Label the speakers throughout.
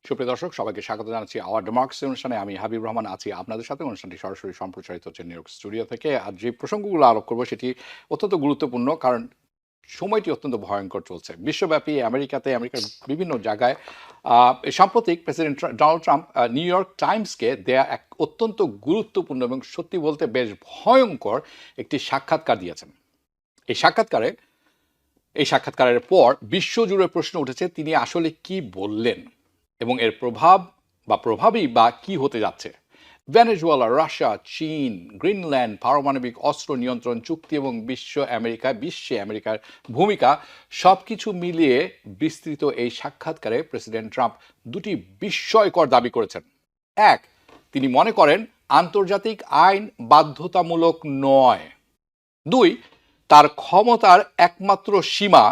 Speaker 1: সুপ্রিয় দর্শক, সবাইকে স্বাগত জানাচ্ছি আওয়ার ডেমোক্রেসি অনুষ্ঠানে। আমি হাবিব রহমান আছি আপনাদের সাথে। অনুষ্ঠানটি সরাসরি সম্প্রচারিত হচ্ছে নিউ ইয়র্ক স্টুডিও থেকে। আর যে প্রসঙ্গগুলো আলোপ করবো সেটি অত্যন্ত গুরুত্বপূর্ণ, কারণ সময়টি অত্যন্ত ভয়ঙ্কর চলছে বিশ্বব্যাপী। আমেরিকার বিভিন্ন জায়গায় সাম্প্রতিক president Donald Trump New York টাইমসকে দেয়া এক অত্যন্ত গুরুত্বপূর্ণ এবং সত্যি বলতে বেশ ভয়ঙ্কর একটি সাক্ষাৎকার দিয়েছেন। এই সাক্ষাৎকারের পর বিশ্বজুড়ে প্রশ্ন উঠেছে তিনি আসলে কি বললেন এবং এর প্রভাবই বা কি হতে যাচ্ছে। ভেনেজুয়েলা, রাশিয়া, চীন, গ্রিনল্যান্ড, পারমাণবিক অস্ত্র নিয়ন্ত্রণ চুক্তি এবং বিশ্বে আমেরিকার ভূমিকা সবকিছু মিলিয়ে বিস্তৃত এই সাক্ষাৎকারে প্রেসিডেন্ট ট্রাম্প দুটি বিস্ময়কর দাবি করেছেন। এক, তিনি মনে করেন আন্তর্জাতিক আইন বাধ্যতামূলক নয়। দুই, তার ক্ষমতার একমাত্র সীমা,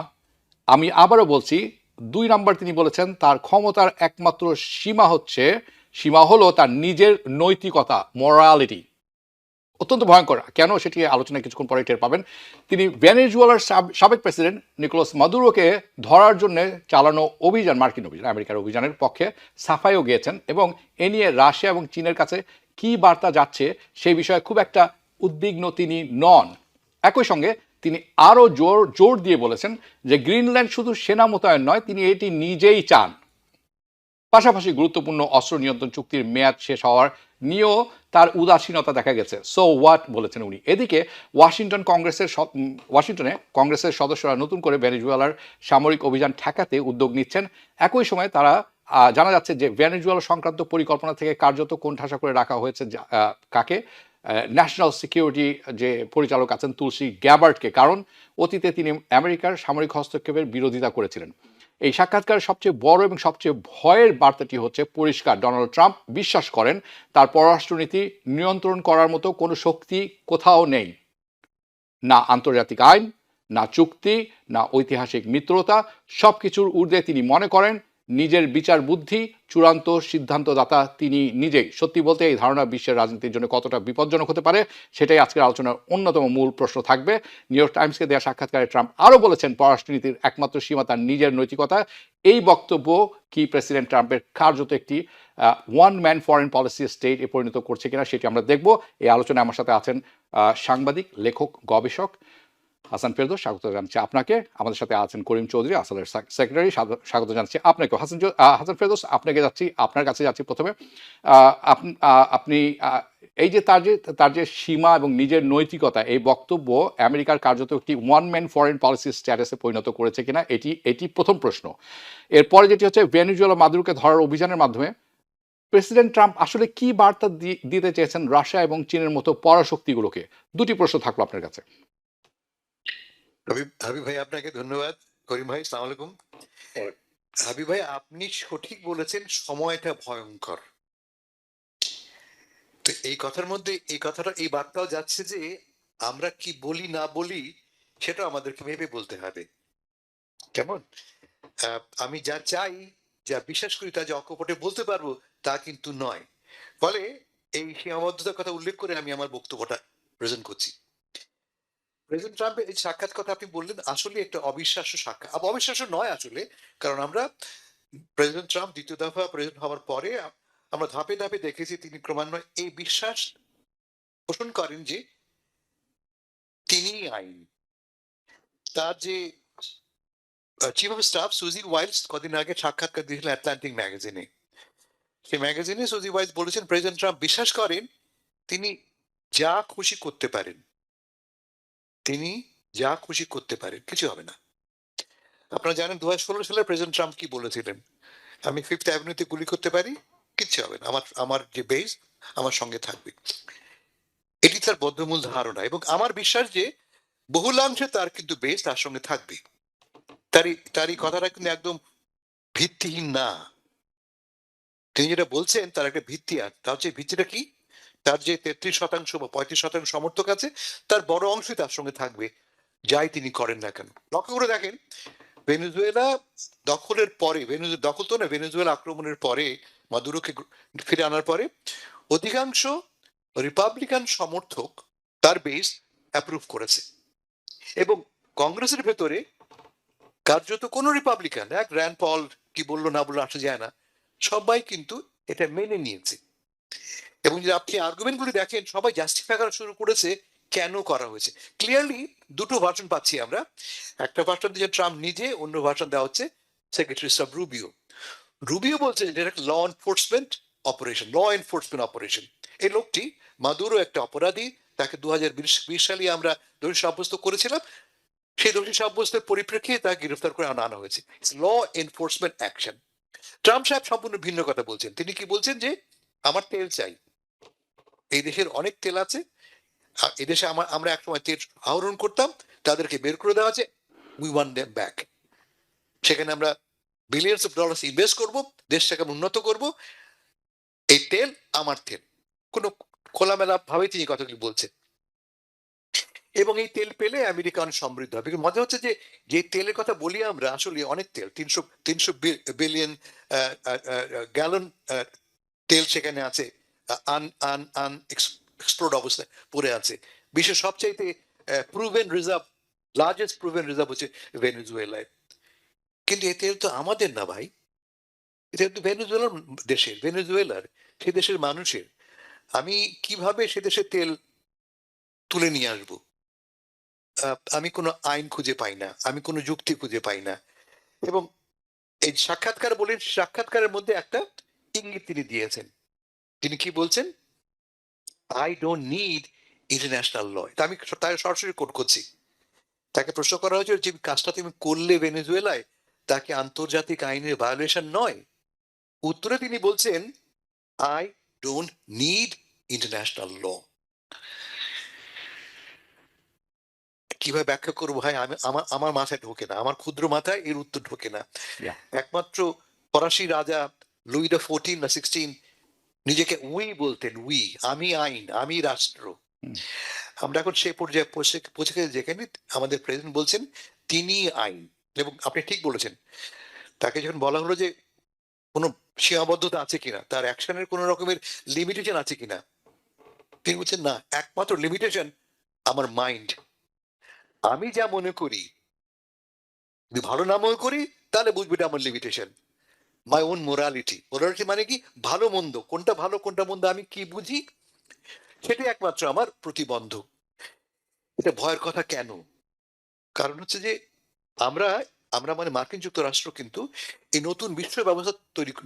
Speaker 1: আমি আবারও বলছি, 2 নম্বর তিনি বলেছেন তার ক্ষমতার একমাত্র সীমা হলো তার নিজের নৈতিকতা, মোরালিটি। অত্যন্ত ভয়ঙ্কর। কেন, সেটি আলোচনায় কিছুক্ষণ পরে টের পাবেন। তিনি ভেনেজুয়েলার সাবেক প্রেসিডেন্ট নিকোলাস মাদুরোকে ধরার জন্য চালানো মার্কিন অভিযান, আমেরিকার অভিযানের পক্ষে সাফাইও গিয়েছেন এবং এ নিয়ে রাশিয়া এবং চীনের কাছে কি বার্তা যাচ্ছে সেই বিষয়ে খুব একটা উদ্বিগ্ন তিনি নন। একই সঙ্গে তিনি আরও জোর দিয়ে বলেছেন যে গ্রিনল্যান্ড শুধু সেনা মোতায়েন নয়, তিনি এটি নিজেই চান। পাশাপাশি গুরুত্বপূর্ণ অস্ত্র নিয়ন্ত্রণ চুক্তির মেয়াদ শেষ হওয়ার নিয়েও তার উদাসীনতা দেখা গেছে। সো হোয়াট বলেছেন উনি। এদিকে ওয়াশিংটনে কংগ্রেসের সদস্যরা নতুন করে ভেনেজুয়েলার সামরিক অভিযান ঠেকাতে উদ্যোগ নিচ্ছেন। একই সময় তারা জানা যাচ্ছে যে ভেনেজুয়েলা সংক্রান্ত পরিকল্পনা থেকে কার্যত কোণঠাসা করে রাখা হয়েছে কাকে, ন্যাশনাল সিকিউরিটি যে পরিচালক আছেন তুলসী গ্যাবার্টকে, কারণ অতীতে তিনি আমেরিকার সামরিক হস্তক্ষেপের বিরোধিতা করেছিলেন। এই সাক্ষাৎকারের সবচেয়ে বড় এবং সবচেয়ে ভয়ের বার্তাটি হচ্ছে পরিষ্কার, ডোনাল্ড ট্রাম্প বিশ্বাস করেন তার পররাষ্ট্রনীতি নিয়ন্ত্রণ করার মতো কোনো শক্তি কোথাও নেই। না আন্তর্জাতিক আইন, না চুক্তি, না ঐতিহাসিক মিত্রতা, সবকিছুর ঊর্ধ্বে তিনি মনে করেন নিজের বিচার বুদ্ধি চূড়ান্ত সিদ্ধান্তদাতা তিনি নিজেই। সত্যি বলতে এই ধারণা বিশ্বের রাজনীতির জন্য কতটা বিপজ্জনক হতে পারে সেটাই আজকের আলোচনার অন্যতম মূল প্রশ্ন থাকবে। নিউ ইয়র্ক টাইমসকে দেওয়া সাক্ষাৎকারে ট্রাম্প আরও বলেছেন পররাষ্ট্রনীতির একমাত্র সীমা তার নিজের নৈতিকতা। এই বক্তব্য কি প্রেসিডেন্ট ট্রাম্পের কার্যত একটি one man foreign policy state এ পরিণত করছে কিনা সেটি আমরা দেখব। এই আলোচনায় আমার সাথে আছেন সাংবাদিক, লেখক, গবেষক হাসান ফেরদৌস, স্বাগত জানাচ্ছি আপনাকে। আমাদের সাথে আছেন করিম চৌধুরী, আসলের সেক্রেটারি, স্বাগত জানাচ্ছি আপনাকে। হাসান ফেরদৌস, আপনার কাছে যাচ্ছি প্রথমে। আপনি এই যে তার যে সীমা এবং নিজের নৈতিকতা, এই বক্তব্য আমেরিকার কার্যত একটি ওয়ান ম্যান ফরেন পলিসি স্ট্যাটাসে পরিণত করেছে কিনা, এটি প্রথম প্রশ্ন। এরপরে যেটি হচ্ছে ভেনেজুয়েলা মাদুরোকে ধরার অভিযানের মাধ্যমে প্রেসিডেন্ট ট্রাম্প আসলে কি বার্তা দিতে চেয়েছেন রাশিয়া এবং চীনের মতো পরাশক্তিগুলোকে। দুটি প্রশ্ন থাকলো আপনার কাছে।
Speaker 2: হাবিব ভাই, আপনাকে ধন্যবাদ। করিম ভাই, সালাম আলাইকুম। হাবিব ভাই, আপনি সঠিক বলেছেন, সময়টা ভয়ঙ্কর। তো এই কথার মধ্যে এই বার্তাও যাচ্ছে যে আমরা কি বলি না বলি সেটা আমাদেরকে ভেবে বলতে হবে। কেমন, আমি যা চাই, যা বিশ্বাস করি, তা যে অকপটে বলতে পারবো তা কিন্তু নয়। ফলে এই সীমাবদ্ধতার কথা উল্লেখ করে আমি আমার বক্তব্যটা প্রেজেন্ট করছি। প্রেসিডেন্ট ট্রাম্পের এই সাক্ষাৎ কথা আপনি বললেন, আসলে একটা অবিশ্বাস্য সাক্ষাৎ। অবিশ্বাস্য নয় আসলে, কারণ আমরা প্রেসিডেন্ট ট্রাম্প দ্বিতীয় দফা প্রেসিডেন্ট হওয়ার পরে আমরা ধাপে ধাপে দেখেছি তিনি ক্রমান্বয়ে এই বিশ্বাস পোষণ করেন যে তিনি আইন। তার যে চিফ অফ স্টাফ সুজি ওয়াইলস কদিন আগে সাক্ষাৎকার দিয়েছিলেন অ্যাটলান্টিক ম্যাগাজিনে। সেই ম্যাগাজিনে সুজি ওয়াইলস বলেছেন প্রেসিডেন্ট ট্রাম্প বিশ্বাস করেন তিনি যা খুশি করতে পারেন, কিছু হবে না। আপনারা জানেন 2016 সালে প্রেসিডেন্ট ট্রাম্প কি বলেছিলেন, আমি ফিফথ অ্যাভিনিউতে গুলি করতে পারি, কিচ্ছু হবে না, আমার যে বেস আমার সঙ্গে থাকবে। এটি তার বদ্ধমূল ধারণা এবং আমার বিশ্বাস যে বহুলাংশে তার কিন্তু বেস তার সঙ্গে থাকবে। তারই কথাটা কিন্তু একদম ভিত্তিহীন না। তিনি যেটা বলছেন তার একটা ভিত্তি আছে। তার হচ্ছে ভিত্তিটা কি, তার যে 33% বা 35% সমর্থক আছে তার বড় অংশই তার সঙ্গে থাকবে, যাই তিনি করেন না কেন। লক্ষ্য করে দেখেন, ভেনেজুয়েলা দখলের পরে, ভেনেজুয়েলা আক্রমণের পরে, মাদুরোকে ফিরে আনার পরে অধিকাংশ রিপাবলিকান সমর্থক তার বেস অ্যাপ্রুভ করেছে এবং কংগ্রেসের ভেতরে কার্যত কোনো রিপাবলিকান, র্যান্ড পল কি বললো না বললো আসা যায় না, সবাই কিন্তু এটা মেনে নিয়েছে। এবং যদি আপনি আর্গুমেন্ট গুলি দেখেন, সবাই জাস্টিফাই করা শুরু করেছে কেন করা হয়েছে। ক্লিয়ারলি দুটো ভার্সন পাচ্ছি আমরা। একটা ভার্সন দিয়েছে ট্রাম্প নিজে, অন্য ভার্সন দেওয়া হচ্ছে সেক্রেটারি অফ রুবিও। রুবিও বলছে যে এটা law enforcement operation, law enforcement operation. এই লোকটি মাদুরো একটা অপরাধী, তাকে 2020 সালে আমরা দোষী সাব্যস্ত করেছিলাম। সেই দোষী সাব্যস্তের পরিপ্রেক্ষিতে তাকে গ্রেফতার করে আনা হয়েছে। Law enforcement action. ট্রাম্প সাহেব সম্পূর্ণ ভিন্ন কথা বলছেন। তিনি কি বলছেন যে আমার তেল চাই, এই দেশের অনেক তেল আছে, এদেশে আমরা একসময় তেল আহরণ করতাম, তাদেরকে বের করে দেওয়া আছে, উই ওয়ান্ট দেম ব্যাক। সেখানে আমরা বিলিয়ন্স অফ ডলার্স ইনভেস্ট করব, দেশটাকে উন্নত করব, এই তেল আমার তেল। কোনো খোলামেলা ভাবে তিনি কথাগুলি বলছেন। এবং এই তেল পেলে আমেরিকা অনেক সমৃদ্ধ হবে। মজা হচ্ছে যে যে তেলের কথা বলি আমরা, আসলে অনেক তেল, 300 বিলিয়ন গ্যালন তেল সেখানে আছে, আন আন আন এক্সপ্লোর অবস্থায় পড়ে আছে। বিশ্বের সবচাইতে proven reserve, largest proven reserve হচ্ছে ভেনেজুয়েলায়। কিন্তু এই তেল তো আমাদের না ভাই, এটা তো ভেনেজুয়েলার দেশের, ভেনেজুয়েলার সে দেশের মানুষের। আমি কিভাবে সে দেশের তেল তুলে নিয়ে আসবো? আমি কোনো আইন খুঁজে পাই না, আমি কোনো যুক্তি খুঁজে পাই না। এবং এই সাক্ষাৎকার বলেন, সাক্ষাৎকারের মধ্যে একটা ইঙ্গিত তিনি দিয়েছেন। তিনি কি বলছেন? I don't need international law. আমি তাই সরাসরি কোট করছি। তাকে প্রশ্ন করা হয়েছে যে কাজটা তুমি করলে ভেনেজুয়েলায়, তাকে আন্তর্জাতিক আইনের ভায়োলেশন নয়? উত্তরে তিনি বলছেন, I don't need international law. কিভাবে ব্যাখ্যা করবো ভাই? আমি আমার মাথায় ঢোকে না, আমার ক্ষুদ্র মাথায় এর উত্তর ঢোকে না।
Speaker 1: Yeah.
Speaker 2: একমাত্র ফরাসি রাজা লুই দা 14 না 16 নিজেকে উই বলতেন, উই, আমি আইন, আমি রাষ্ট্র।
Speaker 1: হুম।
Speaker 2: আমরা এখন সেই পর্যায়ে পৌঁছে গেছি যেখানে আমাদের প্রেসিডেন্ট বলছেন তিনি আইন। এবং আপনি ঠিক বলেছেন, তাকে যখন বলা হলো যে কোনো সীমাবদ্ধতা আছে কিনা, তার অ্যাকশনের কোনো রকমের লিমিটেশন আছে কিনা, তিনি বলছেন না, একমাত্র লিমিটেশন আমার মাইন্ড। আমি যা মনে করি, যদি ভালো না মনে করি, তাহলে বুঝবি এটা আমার limitation. My own morality. Morality মানে কি? ভালো মন্দ, কোনটা ভালো কোনটা মন্দ আমি কি বুঝি, সেটাই একমাত্র আমার প্রতিবন্ধক। এটা ভয়ের কথা কেন? কারণ হচ্ছে যে আমরা আমরা মানে মার্কিন যুক্তরাষ্ট্র কিন্তু এই নতুন বিশ্ব ব্যবস্থা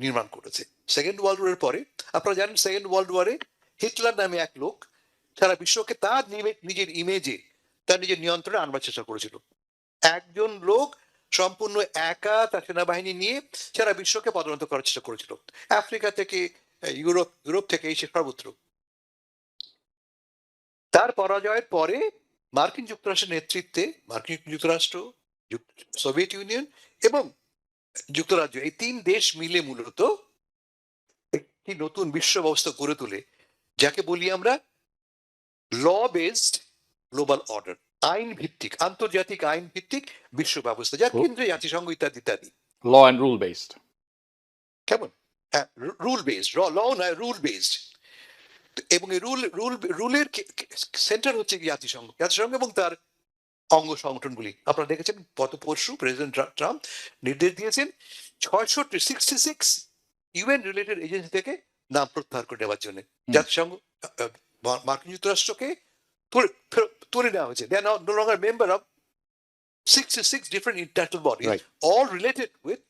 Speaker 2: নির্মাণ করেছে সেকেন্ড ওয়ার্ল্ড ওয়ারের পরে। আপনারা জানেন সেকেন্ড ওয়ার্ল্ড ওয়ারে হিটলার নামে এক লোক সারা বিশ্বকে তার নিজের ইমেজে, তার নিজের নিয়ন্ত্রণে আনবার চেষ্টা করেছিল। একজন লোক সম্পূর্ণ একা তার সেনাবাহিনী নিয়ে সারা বিশ্বকে পদানত করার চেষ্টা করেছিল, আফ্রিকা থেকে ইউরোপ থেকে এসে সর্বত্র। তার পরাজয়ের পরে মার্কিন যুক্তরাষ্ট্রের নেতৃত্বে মার্কিন যুক্তরাষ্ট্র, সোভিয়েত ইউনিয়ন এবং যুক্তরাজ্য, এই তিন দেশ মিলে মূলত একটি নতুন বিশ্ব ব্যবস্থা গড়ে তোলে, যাকে বলি আমরা ল বেসড গ্লোবাল অর্ডার, আইন ভিত্তিক, আন্তর্জাতিক আইন ভিত্তিক বিশ্ব ব্যবস্থা, যার কেন্দ্রে জাতিসংঘ ইত্যাদি ইত্যাদি।
Speaker 1: Law and rule based.
Speaker 2: কেমন? হ্যাঁ, রুল বেসড, ল নয়, রুল বেসড। এবং এই রুলের সেন্টার হচ্ছে জাতিসংঘ, জাতিসংঘ এবং তার অঙ্গ সংগঠনগুলি। আপনারা দেখেছেন গত পরশু প্রেসিডেন্ট ট্রাম্প নির্দেশ দিয়েছেন 66 ইউএন রিলেটেড এজেন্সি থেকে নাম প্রত্যাহার করে নেওয়ার জন্য। জাতিসংঘ মার্কিন যুক্তরাষ্ট্রকে তুলে নেওয়া হয়েছে। They are no longer member of 66 different international bodies,
Speaker 1: Right.
Speaker 2: All related with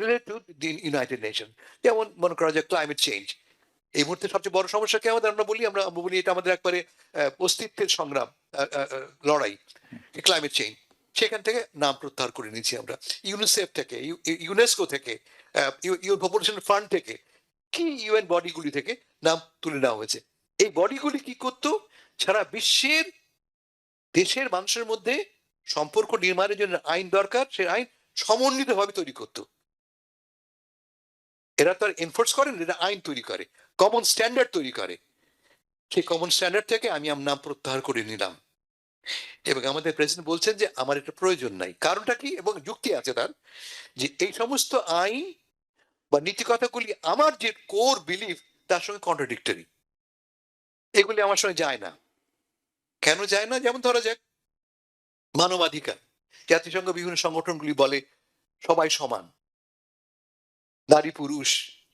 Speaker 2: related to the United Nation. যেমন মনে করা যায় ক্লাইমেট চেঞ্জ। এই মুহূর্তে সবচেয়ে বড় সমস্যা কি আমাদের? আমরা বলি এটা আমাদের একবারে অস্তিত্বের সংগ্রাম, লড়াই, ক্লাইমেট চেঞ্জ। সেখান থেকে নাম প্রত্যাহার করে নিয়েছি আমরা। ইউনিসেফ থেকে, ইউনেস্কো থেকে, পপুলেশন ফান্ড থেকে, কি ইউএন বডিগুলি থেকে নাম তুলে নেওয়া হয়েছে। এই বডিগুলি কি করতো? সারা বিশ্বের দেশের মানুষের মধ্যে সম্পর্ক নির্মাণের জন্য আইন দরকার, সে আইন সমন্বিতভাবে তৈরি করতো। এরা তো আর এনফোর্স করেন, এরা আইন তৈরি করে, কমন স্ট্যান্ডার্ড তৈরি করে। সেই কমন স্ট্যান্ডার্ড থেকে আমি আমার নাম প্রত্যাহার করে নিলাম। এবং আমাদের প্রেসিডেন্ট বলছেন যে আমার এটা প্রয়োজন নাই। কারণটা কি? এবং যুক্তি আছে তার, যে এই সমস্ত আইন বা নীতিকথাগুলি আমার যে কোর বিলিফ তার সঙ্গে কন্ট্রাডিক্টরি, এগুলি আমার সঙ্গে যায় না। কেন যায় না? যেমন ধরা যাক মানবাধিকার, জাতিসংঘ বিভিন্ন সংগঠনগুলি বলে সবাই সমান, নারী পুরুষ,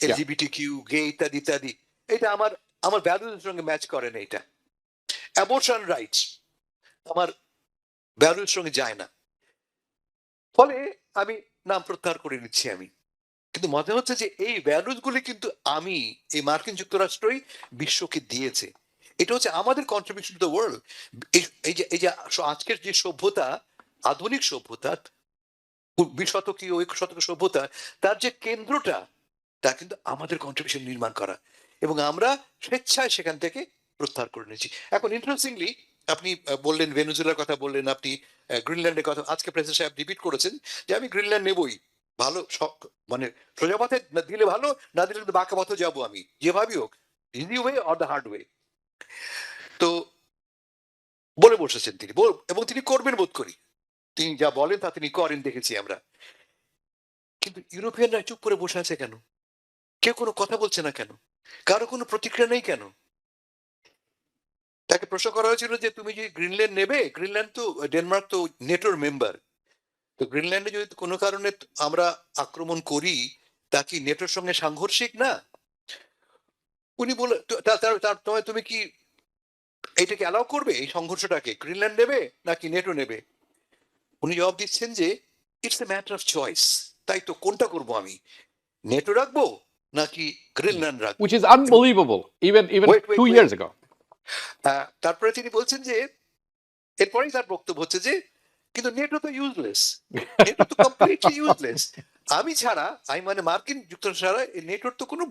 Speaker 2: এলজিবিটি কিউ, গে ইত্যাদি ইত্যাদি, এটা আমার আমার ভ্যালুর সঙ্গে ম্যাচ করে না। এটা অ্যাবর্শন রাইটস আমার ভ্যালুর সঙ্গে যায় না, ফলে আমি নাম প্রত্যাহার করে নিচ্ছি আমি। কিন্তু মনে হচ্ছে যে এই ভ্যালুস গুলি কিন্তু আমি, এই মার্কিন যুক্তরাষ্ট্রই বিশ্বকে দিয়েছে। এটা হচ্ছে আমাদের কন্ট্রিবিউশন টু দ্য ওয়ার্ল্ড। এই যে আজকের যে সভ্যতা, আধুনিক সভ্যতা, 20 শতকীয় 21 শতক সভ্যতা, তার যে কেন্দ্রটা, তা কিন্তু আমাদের কন্ট্রিবিউশন নির্মাণ করা, এবং আমরা স্বেচ্ছায় সেখান থেকে প্রত্যাহার করে নিয়েছি। এখন ইন্টারেস্টিংলি আপনি বললেন ভেনেজুয়েলার কথা, বললেন আপনি গ্রিনল্যান্ডের কথা। আজকে প্রেসিডেন্ট সাহেব রিপিট করেছেন যে আমি গ্রিনল্যান্ড নেবই, ভালো মানে সোজা পথে দিলে ভালো, না দিলে কিন্তু বাঁকা পথে যাবো আমি, যেভাবেই হোক, easy way or the hard way. তো বলে বসেছেন তিনি, এবং তিনি করবেন বোধ করি। তিনি যা বলেন তা তিনি করেন, দেখেছি আমরা। কিন্তু ইউরোপিয়ানরা চুপ করে বসে আছে কেন? কেউ কোনো কথা বলছে না কেন? কারো কোনো প্রতিক্রিয়া নেই কেন? তাকে প্রশ্ন করা হয়েছিল যে তুমি যে গ্রিনল্যান্ড নেবে, গ্রিনল্যান্ড তো, ডেনমার্ক তো নেটোর মেম্বার, তো গ্রিনল্যান্ডে যদি কোনো কারণে আমরা আক্রমণ করি, তা কি নেটোর সঙ্গে সাংঘর্ষিক না? উনি বলে তোমায়, তুমি কি এইটাকে অ্যালাউ করবে, এই সংঘর্ষটাকে? গ্রিনল্যান্ড নেবে নাকি নেটো নেবে? উনি জবাব দিচ্ছেন যে it's a matter of choice. তাই তো, কোনটা করব আমি, নেটো রাখবো নাকি গ্রিনল্যান্ড রাখবো?
Speaker 1: which is unbelievable even
Speaker 2: Wait, wait,
Speaker 1: 2
Speaker 2: wait.
Speaker 1: years ago.
Speaker 2: তারপরে তিনি বলছেন যে, এরপরেই তার বক্তব্য হচ্ছে যে কিন্তু নেটো তো ইউজলেস, নেটো তো কমপ্লিটলি ইউজলেস। আমি ছাড়া, আমি মানে মার্কিন যুক্তরাষ্ট্র ছাড়া এই নেটোর তো কোনো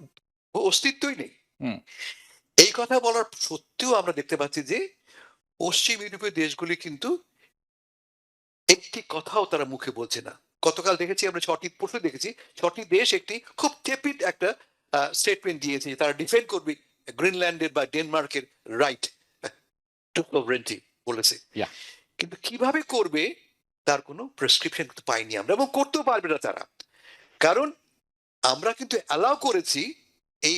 Speaker 2: অস্তিত্বই নেই।
Speaker 1: হুম।
Speaker 2: এই কথা বলার সত্ত্বেও আমরা দেখতে পাচ্ছি যে পশ্চিম ইউরোপীয় দেশগুলি কিন্তু একটি কথাও তারা মুখে বলছে না। গতকাল দেখেছি আমরা, পরশু দেখেছি 6টি দেশ একটি খুব টেপিড একটা স্টেটমেন্ট দিয়েছে, তারা ডিফেন্ড করবে গ্রিনল্যান্ডের বা ডেনমার্কের রাইট টু সভরেন্টি বলেছে।
Speaker 1: Yeah.
Speaker 2: কিন্তু কিভাবে করবে তার কোনো প্রেসক্রিপশন কিন্তু পাইনি আমরা, এবং করতেও পারবে না তারা। কারণ আমরা কিন্তু অ্যালাউ করেছি, এই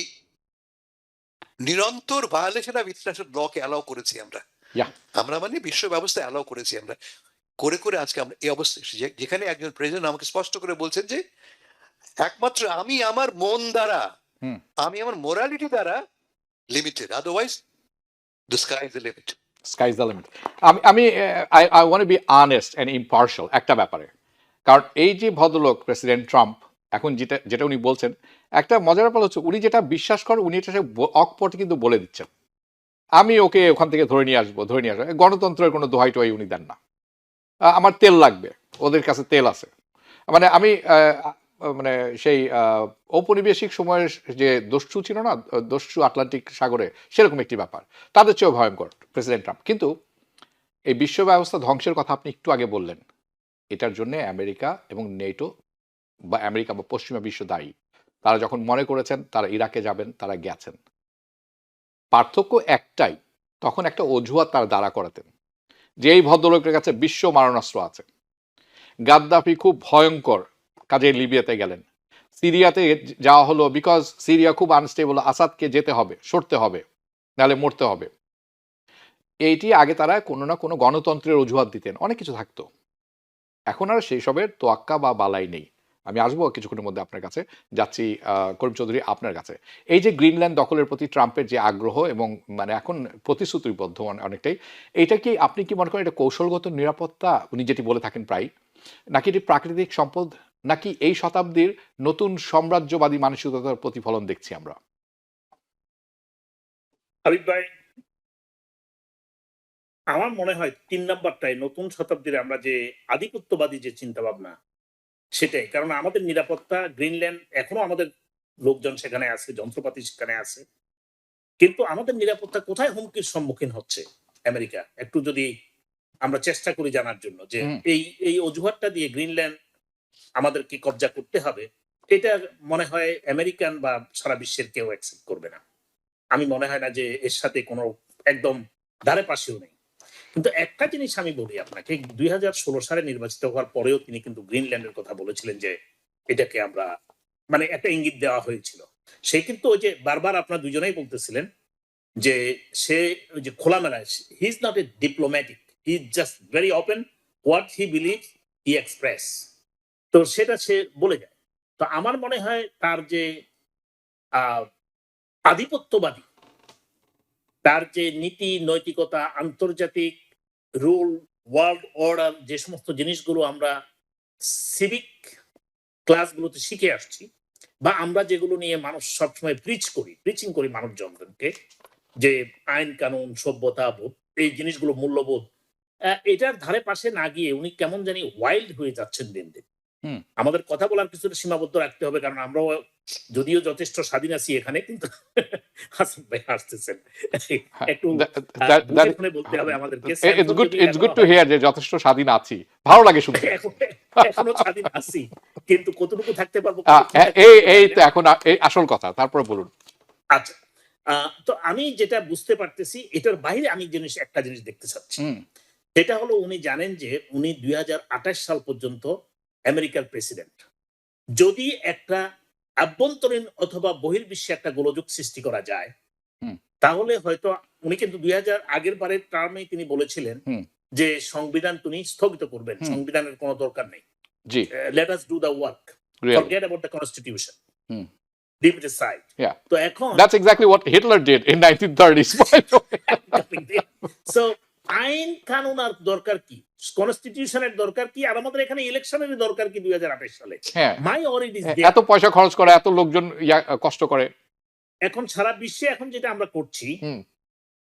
Speaker 2: নিরন্তর ভায়োলেশন অফ ইন্টারন্যাশনাল লকে অ্যালাউ করেছি আমরা।
Speaker 1: Yeah.
Speaker 2: আমরা মানে বিশ্ব ব্যবস্থা অ্যালাউ করেছি আমরা, করে করে আজকে আমরা এই অবস্থা, যেখানে একজন প্রেসিডেন্ট আমাকে স্পষ্ট করে বলছেন যে একমাত্র আমি আমার মন দ্বারা, আমি আমার মোরালিটি দ্বারা limited, otherwise the sky is the limit.
Speaker 1: Sky's the limit. আমি I want to be honest and impartial একটা ব্যাপারে। কারণ এই যে ভদ্রলোক প্রেসিডেন্ট ট্রাম্প, এখন যেটা যেটা উনি বলছেন, একটা মজার ব্যাপার হচ্ছে উনি যেটা বিশ্বাস করেন উনি এটা অকপটে কিন্তু বলে দিচ্ছেন, আমি ওকে ওখান থেকে ধরে নিয়ে আসবো। গণতন্ত্রের কোনো দোহাই টোহাই উনি দেন না। আমার তেল লাগবে, ওদের কাছে তেল আছে। মানে আমি মানে সেই ঔপনিবেশিক সময়ের যে দস্যু ছিল না, দস্যু আটলান্টিক সাগরে, সেরকম একটি ব্যাপার, তাদের চেয়েও ভয়ঙ্কর প্রেসিডেন্ট ট্রাম্প। কিন্তু এই বিশ্ব ব্যবস্থা ধ্বংসের কথা আপনি একটু আগে বললেন, এটার জন্য আমেরিকা এবং নেটো বা আমেরিকা বা পশ্চিমা বিশ্ব দায়ী। তারা যখন মনে করেছেন তারা ইরাকে যাবেন, তারা গেছেন। পার্থক্য একটাই, তখন একটা অজুহাত তারা দাঁড়া করাতেন যে এই ভদ্রলোকের কাছে বিশ্ব মারণাস্ত্র আছে। গাদ্দাফি খুব ভয়ঙ্কর কাজে লিবিয়াতে গেলেন, সিরিয়াতে যাওয়া হলো বিকজ সিরিয়া খুব আনস্টেবল, আসাদকে যেতে হবে, সরতে হবে, নাহলে মরতে হবে। এইটি আগে তারা কোনো না কোনো গণতন্ত্রের অজুহাত দিতেন, অনেক কিছু থাকতো। এখন আর সেই সবের তোয়াক্কা বা বালাই নেই। আমি আসবো কিছুক্ষণের মধ্যে আপনার কাছে, যাচ্ছি করিম চৌধুরী আপনার কাছে। এই যে গ্রিনল্যান্ড দখলের প্রতি ট্রাম্পের যে আগ্রহ এবং মানে এখন প্রতিশ্রুতিবদ্ধ অনেকটাই, এইটা কি আপনি কি মনে করেন এটা কৌশলগত নিরাপত্তা, উনি যেটি বলে থাকেন প্রায়, নাকি এটি প্রাকৃতিক সম্পদ, নাকি এই শতাব্দীর নতুন সাম্রাজ্যবাদী মানসিকতার প্রতিফলন দেখছি আমরা?
Speaker 3: আরিফ ভাই, আমার মনে হয় 3 নাম্বারটাই নতুন শতাব্দীর আমরা যে আধিপত্যবাদী যে চিন্তা ভাবনা, সেটাই। কারণ আমাদের নিরাপত্তা, গ্রিনল্যান্ড এখনো আমাদের লোকজন সেখানে আছে, যন্ত্রপাতি সেখানে আছে, কিন্তু আমাদের নিরাপত্তা কোথায় হুমকির সম্মুখীন হচ্ছে আমেরিকা, একটু যদি আমরা চেষ্টা করি জানার জন্য যে এই অজুহাতটা দিয়ে গ্রিনল্যান্ড আমাদেরকে কবজা করতে হবে, এটা মনে হয় আমেরিকান বা সারা বিশ্বের কেউ অ্যাকসেপ্ট করবে না। আমি মনে হয় না যে এর সাথে কোনো একদম ধারে পাশেও নেই। কিন্তু একটা জিনিস আমি বলি আপনাকে, 2016 সালে নির্বাচিত হওয়ার পরেও তিনি কিন্তু গ্রিনল্যান্ডের কথা বলেছিলেন যে এটাকে আমরা, মানে একটা ইঙ্গিত দেওয়া হয়েছিল। সে কিন্তু ওই যে বারবার আপনারা দুজনেই বলতেছিলেন যে সে ওই যে খোলামেলায়, he is not a diplomatic, he is just very open, what he believe he express. তো সেটা সে বলে যায়। তো আমার মনে হয় তার যে আহ, আধিপত্যবাদী, তার যে নীতি নৈতিকতা, আন্তর্জাতিক রুল, ওয়ার্ল্ড অর্ডার, যে সমস্ত জিনিসগুলো আমরা সিভিক ক্লাসগুলোতে শিখে আসছি, বা আমরা যেগুলো নিয়ে মানুষ সবসময় প্রিচিং করি মানুষজনকে, যে আইন কানুন, সভ্যতা বোধ, এই জিনিসগুলো, মূল্যবোধ, এটার ধারে পাশে না গিয়ে উনি কেমন জানি ওয়াইল্ড হয়ে যাচ্ছেন দিন দিন।
Speaker 1: হুম।
Speaker 3: আমাদের কথা বলার কিছুটা সীমাবদ্ধ রাখতে হবে, কারণ আমরাও যদিও যথেষ্ট স্বাধীন আছি এখানে, কিন্তু হাসান ভাই আসতেছেন একটু বুঝে শুনে বলতে হবে আমাদেরকে।
Speaker 1: ইটস গুড টু হিয়ার যে যথেষ্ট স্বাধীন আছি, ভালো লাগে শুনতে।
Speaker 3: এখনো স্বাধীন আছি, কিন্তু কতটুকু থাকতে পারবো
Speaker 1: এই তো এখন এই আসল কথা, তারপরে বলুন।
Speaker 3: আচ্ছা, তো আমি যেটা বুঝতে পারতেছি, এটার বাইরে আমি একটা জিনিস দেখতে চাচ্ছি। সেটা হলো, উনি জানেন যে উনি 2028 সাল পর্যন্ত আমেরিকার প্রেসিডেন্ট। যদি একটা আভ্যন্তরীণ অথবা বহির্বিশ্বে একটা গোলযোগ সৃষ্টি করা যায়, তাহলে হয়তো উনি কিন্তু 2000 আগের বারের টার্মে তিনি বলেছিলেন যে সংবিধান তিনি স্থগিত করবেন, সংবিধানের কোনো দরকার নেই, let us do the work, forget about the constitution, leave it aside.
Speaker 1: Yeah.
Speaker 3: তো এখন
Speaker 1: that's exactly what Hitler did in 1930s.
Speaker 3: So আইন কানুন আর দরকার কি, কনস্টিটিউশনের দরকার কি, আর আমাদের এখানে ইলেকশনের দরকার কি 2028 সালে? মাই অরিড ইজ
Speaker 1: এত পয়সা খরচ করে, এত লোকজন কষ্ট করে।
Speaker 3: এখন সারা বিশ্বে এখন যেটা আমরা করছি,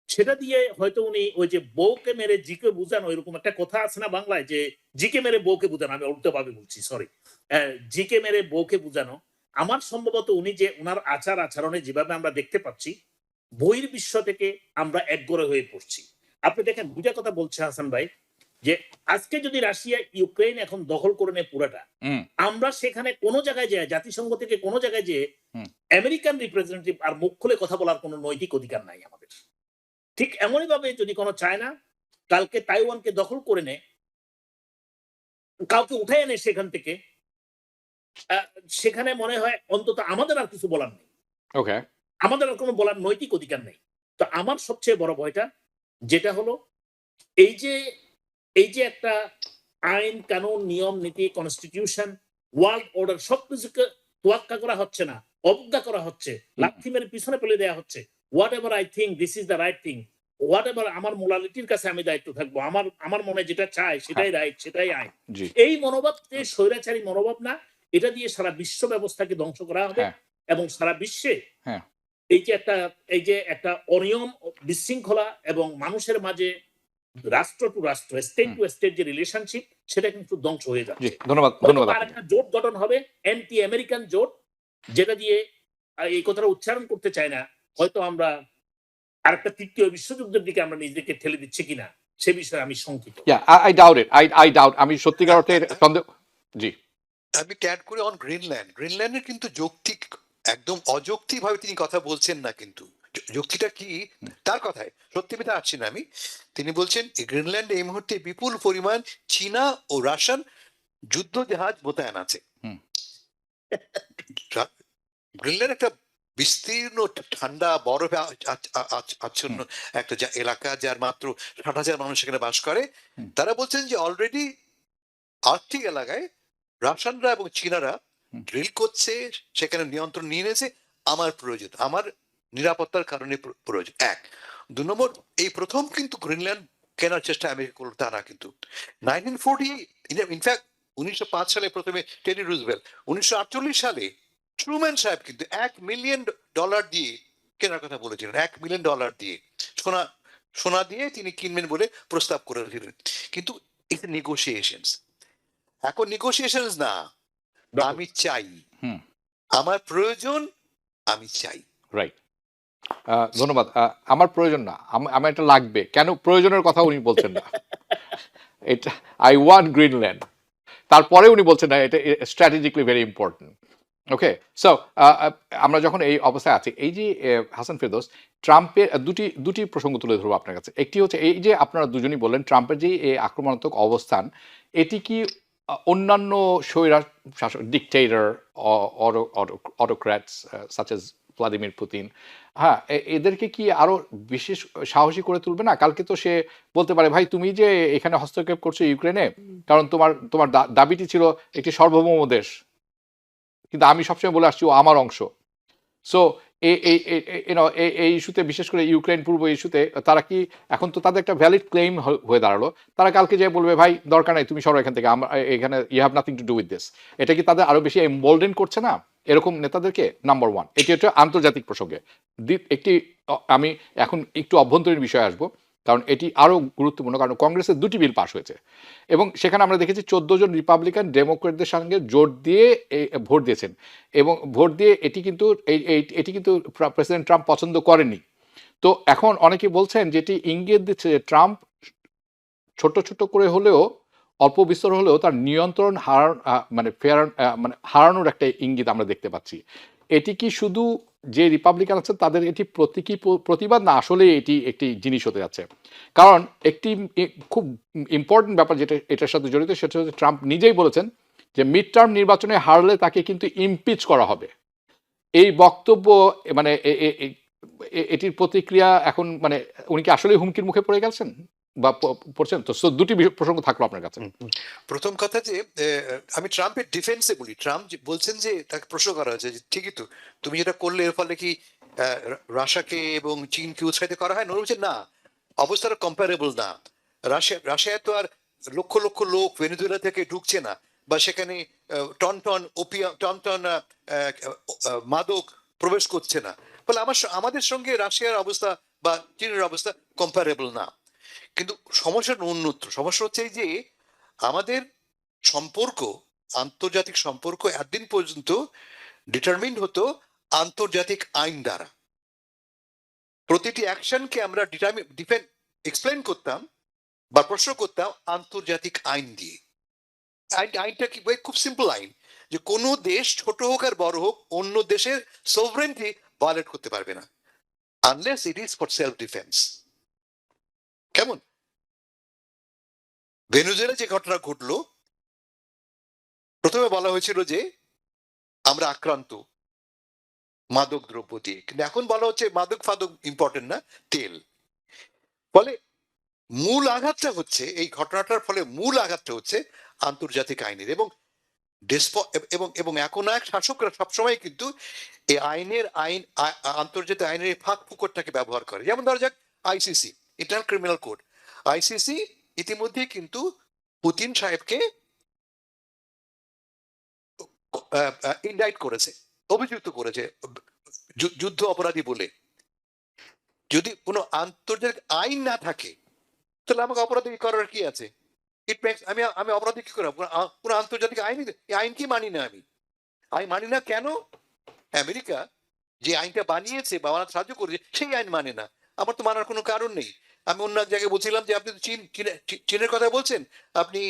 Speaker 3: সেটা দিয়ে হয়তো উনি ওই যে বউকে মেরে জিকে বুঝানো, এরকম একটা কথা আছে না বাংলায়, যে জিকে মেরে বউকে বুঝানো, আমি উল্টো ভাবে বলছি, সরি, জিকে মেরে বউকে বুঝানো। আমার সম্ভবত উনি যে ওনার আচার আচরণে যেভাবে আমরা দেখতে পাচ্ছি, বহির্বিশ্ব থেকে আমরা একগরে হয়ে পড়ছি। আপনি দেখেন, দুইটা কথা বলছে হাসান ভাই, যে আজকে যদি রাশিয়া ইউক্রেন এখন দখল করে নেয় পুরাটা, আমরা সেখানে কোনো জায়গায় যায়, জাতিসংঘ থেকে কোনো জায়গায় যে আমেরিকান রিপ্রেজেন্টেটিভ আর মুখ খুলে কথা বলার কোনো নৈতিক অধিকার নাই আমাদের। ঠিক এমনই ভাবে যদি কোনো চায়না কালকে তাইওয়ানকে দখল করে নেয়, কাউকে উঠে এনে সেখান থেকে, সেখানে মনে হয় অন্তত আমাদের আর কিছু বলার নেই, আমাদের আর কোনো বলার নৈতিক অধিকার নেই। তো আমার সবচেয়ে বড় ভয়টা যেটা হলো, এই যে একটা আইন কানুন, নিয়ম নীতি, কনস্টিটিউশন, ওয়ার্ল্ড অর্ডার, সবকিছুকে তোয়াক্কা করা হচ্ছে না, অবজ্ঞা করা হচ্ছে, লাথি মেরে পিছনে ফেলে দেওয়া হচ্ছে। What ever I think this is the right thing, what ever আমার মোরালিটির কাছে আমি দায়িত্ব থাকবো, আমার মনে যেটা চাই সেটাই রাইট, সেটাই আইন। এই মনোভাব যে স্বৈরাচারী মনোভাব না, এটা দিয়ে সারা বিশ্ব ব্যবস্থাকে ধ্বংস করা হবে, এবং সারা বিশ্বে এই যে একটা অনিয়ম, বিশৃঙ্খলা এবং মানুষের মাঝে রাষ্ট্র টু রাষ্ট্র, স্টেট টু স্টেট যে রিলেশনশিপ, সেটা কিন্তু ধ্বংস হয়ে যাচ্ছে।
Speaker 1: ধন্যবাদ।
Speaker 3: আর একটা জোট গঠন হবে, অ্যান্টি আমেরিকান জোট, যেটা দিয়ে, এই কথাটা উচ্চারণ করতে চাই না, হয়তো আমরা আরেকটা তৃতীয় বিশ্বযুদ্ধের দিকে আমরা নিজেকে ঠেলে দিচ্ছি কিনা, সে বিষয়ে আমি শঙ্কিত।
Speaker 1: I doubt আমি সত্যিকার অর্থে সন্দেহ। জি,
Speaker 2: আমি ক্যাট করে অন গ্রিনল্যান্ডের কিন্তু যৌক্তিক, একদম অযৌক্তিক ভাবে তিনি কথা বলছেন না, কিন্তু যুক্তিটা কি তার কথায় সত্যি মিথ্যা আসছি না আমি। তিনি বলছেন গ্রিনল্যান্ডে এই মুহূর্তে বিপুল পরিমাণ চীনা ও রাশিয়ান যুদ্ধ জাহাজ মোতায়েন আছে। গ্রিনল্যান্ড একটা বিস্তীর্ণ ঠান্ডা বরফে আচ্ছন্ন একটা এলাকা, যার মাত্র 60,000 মানুষ সেখানে বাস করে। তারা বলছেন যে অলরেডি আর্কটিক এলাকায় রাশিয়ানরা এবং চীনারা ড্রিল করছে, সেখানে নিয়ন্ত্রণ নিয়ে নিয়েছে। আমার প্রয়োজন, আমার নিরাপত্তার কারণে প্রয়োজন। 1, 2 নম্বর, এই প্রথম কিন্তু গ্রিনল্যান্ড কেনার চেষ্টা আমেরিকা করলো তা না, কিন্তু 1940 ইনফ্যাক্ট 1905 সালে প্রথমে টেডি রুজভেল্ট, 1948 সালে ট্রুম্যান সাহেব কিন্তু $1 মিলিয়ন দিয়ে কেনার কথা বলেছিলেন। $1 মিলিয়ন দিয়ে সোনা দিয়ে তিনি কিনবেন বলে প্রস্তাব করেছিলেন। কিন্তু এটা নেগোসিয়েশনস, এখন নেগোসিয়েশনস না, আমি চাই, আমার প্রয়োজন, আমি চাই।
Speaker 1: রাইট, ধন্যবাদ। আমার প্রয়োজন না, আমার এটা লাগবে। কেন প্রয়োজনের কথা উনি বলছেন না, এটা আই ওয়ান্ট গ্রিনল্যান্ড, তারপরে উনি বলছেন না এটা স্ট্র্যাটেজিক্যালি ভেরি ইম্পর্টেন্ট। ওকে, সো আমরা যখন এই অবস্থায় আছি, এই যে হাসান ফেরদৌস, ট্রাম্পের দুটি প্রসঙ্গ তুলে ধরবো আপনার কাছে। একটি হচ্ছে এই যে আপনারা দুজনই বললেন ট্রাম্পের যে এই আক্রমণাত্মক অবস্থান, এটি কি অন্যান্য স্বৈরা শাসক, dictator, autocrats such as Vladimir Putin, এদেরকে কি আরো বিশেষ সাহসী করে তুলবে না? কালকে তো সে বলতে পারে, ভাই তুমি যে এখানে হস্তক্ষেপ করছো ইউক্রেনে, কারণ তোমার দাবিটি ছিল একটি সার্বভৌম দেশ, কিন্তু আমি সবসময় বলে আসছি ও আমার অংশ। সো এই ইস্যুতে, বিশেষ করে ইউক্রেন পূর্ব ইস্যুতে, তারা কি এখন, তো তাদের একটা ভ্যালিড ক্লেম হয়ে দাঁড়ালো, তারা কালকে যে বলবে ভাই দরকার নাই, তুমি সরো এখান থেকে, এখানে you have nothing to do with this. এটা কি তাদের আরো বেশি এমবোল্ডেন করছে না এরকম নেতাদেরকে? নাম্বার ওয়ান, এটি হচ্ছে আন্তর্জাতিক প্রসঙ্গে। একটি আমি এখন একটু অভ্যন্তরীণ বিষয়ে আসবো, কারণ এটি আরো গুরুত্বপূর্ণ, কারণ কংগ্রেসের দুটি বিল পাশ হয়েছে এবং সেখানে আমরা দেখেছি 14 জন রিপাবলিকান ডেমোক্রেটদের সঙ্গে জোট দিয়ে ভোট দিয়েছেন, এবং ভোট দিয়ে এটি কিন্তু প্রেসিডেন্ট ট্রাম্প পছন্দ করেনি। তো এখন অনেকে বলছেন যেটি ইঙ্গিত দিচ্ছে যে ট্রাম্প ছোট ছোট করে হলেও, অল্প বিস্তর হলেও তার নিয়ন্ত্রণ হারানোর একটা ইঙ্গিত আমরা দেখতে পাচ্ছি। এটি কি শুধু যে রিপাবলিকান আছে তাদের এটি প্রতীকী প্রতিবাদ, না আসলে এটি একটি জিনিস হতে যাচ্ছে? কারণ একটি খুব ইম্পর্টেন্ট ব্যাপার যেটা এটার সাথে জড়িত, সেটা হচ্ছে ট্রাম্প নিজেই বলেছেন যে মিড টার্ম নির্বাচনে হারলে তাকে কিন্তু ইমপিচ করা হবে। এই বক্তব্য মানে এটির প্রতিক্রিয়া এখন, মানে উনি কি আসলে হুমকির মুখে পড়ে গেছেন বা পড়ছেন? তো দুটি প্রসঙ্গ থাকলো আপনার কাছে।
Speaker 2: প্রথম কথা যে আমি ট্রাম্পের ডিফেন্সে বলি, ট্রাম্প বলছেন যে তাকে প্রশ্ন করা হয়েছে যে ঠিকই তো, তুমি যেটা করলে এর ফলে কি রাশিয়াকে এবং চীনকে উৎসাহিত করা হয়? বলছে না, অবস্থাটা কম্পারেবল না। রাশিয়ায় তো আর লক্ষ লক্ষ লোক ভেনেজুয়েলা থেকে ঢুকছে না, বা সেখানে ton ton opium, ton ton মাদক প্রবেশ করছে না। ফলে আমাদের সঙ্গে রাশিয়ার অবস্থা বা চীনের অবস্থা কম্পারেবল না। কিন্তু সমস্যার অন্যত্র। সমস্যা হচ্ছে এই যে আমাদের সম্পর্ক, আন্তর্জাতিক সম্পর্ক এতদিন পর্যন্ত ডিটারমিন্ড হতো আন্তর্জাতিক আইন দ্বারা। প্রতিটি অ্যাকশনকে আমরা এক্সপ্লেন করতাম বা প্রশ্ন করতাম আন্তর্জাতিক আইন দিয়ে। আইনটা কি খুব সিম্পল আইন, যে কোনো দেশ ছোট হোক আর বড় হোক অন্য দেশের সভরেন্টি ভায়োলেট করতে পারবে না, unless it is for self defence. কেমন? ভেনেজুয়েলা যে ঘটনা ঘটলো, প্রথমে বলা হয়েছিল যে আমরা আক্রান্ত মাদক দ্রব্য দিয়ে, কিন্তু এখন বলা হচ্ছে মাদক ফাদক ইম্পর্টেন্ট না, তেল। ফলে মূল আঘাতটা হচ্ছে, এই ঘটনাটার ফলে মূল আঘাতটা হচ্ছে আন্তর্জাতিক আইনের, এবং এবং এখন এক শাসকরা সবসময় কিন্তু এই আন্তর্জাতিক আইনের এই ফাঁক ফুকরটাকে ব্যবহার করে। যেমন ধরা যাক ICC, international criminal code, ICC ইতিমধ্যে কিন্তু পুতিন সাহেবকে ইনডাইট করেছে, অভিযুক্ত করেছে যুদ্ধ অপরাধী বলে। যদি কোনো আন্তর্জাতিক আইন না থাকে তাহলে আমাকে অপরাধী করার কি আছে? আমি অপরাধী কি করবো? কোনো আন্তর্জাতিক আইন কি মানি না? আমি মানি না কেন? আমেরিকা যে আইনটা বানিয়েছে বা বানাতে সাহায্য করেছে সেই আইন মানে না, আমার তো মানার কোনো কারণ নেই। আমি অন্য এক জায়গায় বলছিলাম যে আপনি তো চীনের কথা বলছেন, আপনি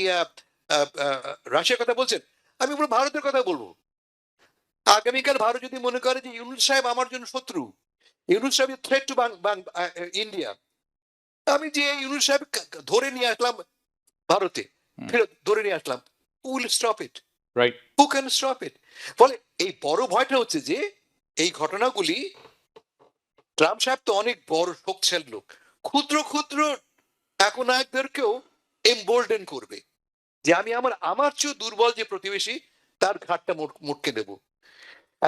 Speaker 2: রাশিয়ার কথা বলছেন, আমি পুরো ভারতের কথা বলবো। আগামীকাল ভারত যদি মনে করে যে ইউনূস সাহেব আমার জন্য শত্রু, ইউনূস সাহেব থ্রেট টু ইন্ডিয়া, আমি যে ইউনূস সাহেব ধরে নিয়ে আসলাম ভারতে, ফেরত ধরে নিয়ে আসলাম, who will stop it?
Speaker 1: Right,
Speaker 2: who can stop it? ফলে এই বড় ভয়টা হচ্ছে যে এই ঘটনাগুলি, ট্রাম্প সাহেব তো অনেক বড় শক্তিশালী লোক, ক্ষুদ্র ক্ষুদ্র একনায়কদেরকেও এমবোল্ডেন করবে, যে আমি আমার চেয়ে দুর্বল যে প্রতিবেশী তার ঘাটটা মুটকে দেব।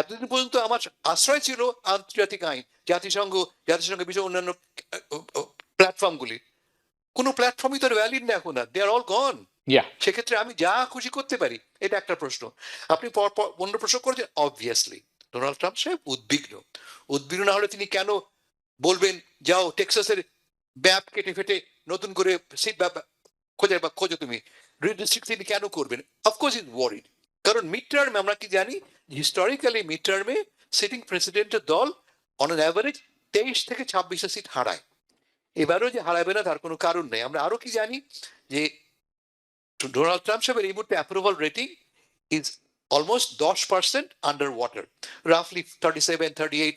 Speaker 2: এতদিন পর্যন্ত আমার আশ্রয় ছিল আন্তর্জাতিক আইন, জাতিসংঘ বিষয় অন্যান্য প্ল্যাটফর্মগুলি। কোনো প্ল্যাটফর্মই তো ভ্যালিড না এখন, আর দে আর অল গন। সেক্ষেত্রে আমি যা খুশি করতে পারি, এটা একটা প্রশ্ন। আপনি অন্য প্রশ্ন করেছেন, অবভিয়াসলি ডোনাল্ড ট্রাম্প সাহেব উদ্বিগ্ন না হলে তিনি কেন বলবেন যাও টেক্সাসের ব্যাপ কেটে ফেটে নতুন করে সিট খোঁজো তুমি রিডিস্ট্রিক্ট, তিনি কেন করবেন? অফকোর্স ইজ ওয়ারিড, কারণ মিড টার্মে আমরা কি জানি, হিস্টোরিক্যালি মিড টার্মে সিটিং প্রেসিডেন্টের দল অন অ্যান অ্যাভারেজ 23 থেকে 26টা সিট হারায়। এবারও যে হারাবে না তার কোনো কারণ নেই। আমরা আরো কি জানি যে ডোনাল্ড ট্রাম্প সাহেবের এই মুহূর্তে approval rating is almost 10% under water, রাফলি 37-38,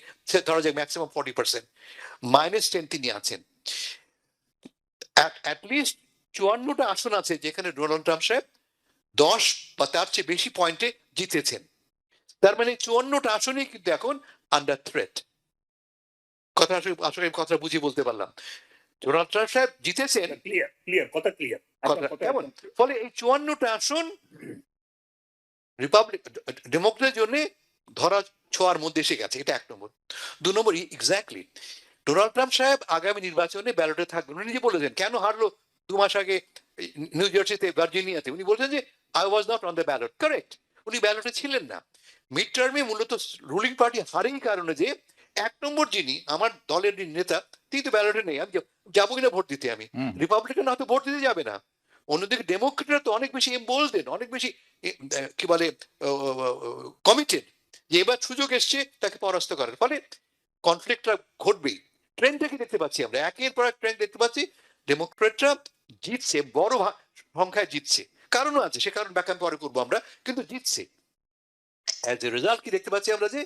Speaker 2: ধরা যাক ম্যাক্সিমাম 40%, -10 তিনি আছেন। অ্যাটলিস্ট 54টা আসন আছে যেখানে ডোনাল্ড ট্রাম্প সাহেব 10 বা তার চেয়ে বেশি পয়েন্টে জিতেছেন। তার মানে 54টা আসনই কিন্তু এখন আন্ডার থ্রেট। কথা বুঝিয়ে বলতে পারলাম। ডোনাল্ড ট্রাম্প সাহেব জিতেছেন,
Speaker 3: ক্লিয়ার কথা ক্লিয়ার।
Speaker 2: কেমন? ফলে এই 54টা আসন রিপাবলিক ডেমোক্রেটের জন্য ধরা ছোঁয়ার মধ্যে এসে গেছে, এটা 1 নম্বর। 2 নম্বর, এক্স্যাক্টলি ডোনাল্ড ট্রাম্প সাহেব আগামী নির্বাচনে ব্যালটে থাকবেন। উনি নিজে বলেছেন কেন হারলো 2 মাস আগে নিউ জার্সিতে, ভার্জিনিয়াতে। উনি বলছেন যে I was not on the ballot, correct, উনি ব্যালটে ছিলেন না। মিড টার্মে মূলত রুলিং পার্টি হারেই কারণে যে 1 নম্বর যিনি আমার দলের যিনি নেতা, তিনি তো ব্যালটে নেই, আমি যাবো কিনা ভোট দিতে? আমি
Speaker 1: হুম।
Speaker 2: রিপাবলিকান হয়তো ভোট দিতে যাবে না। অন্যদিকে ডেমোক্রেটরা তো অনেক বেশি এমবোল্ডেন, অনেক বেশি কি বলে কমিটেড, যে এবার সুযোগ এসছে তাকে পরাস্ত করার, ফলে কনফ্লিক্টটা ঘটবেই। ট্রেন্ডটা কি দেখতে পাচ্ছি আমরা? একের পর এক ট্রেন্ড দেখতে পাচ্ছি, ডেমোক্রেটরা জিতছে, বড় সংখ্যায় জিতছে। কারণও আছে, সে কারণ ব্যাখ্যা পরে করবো আমরা, কিন্তু জিতছে। অ্যাজ এ রেজাল্ট কি দেখতে পাচ্ছি আমরা, যে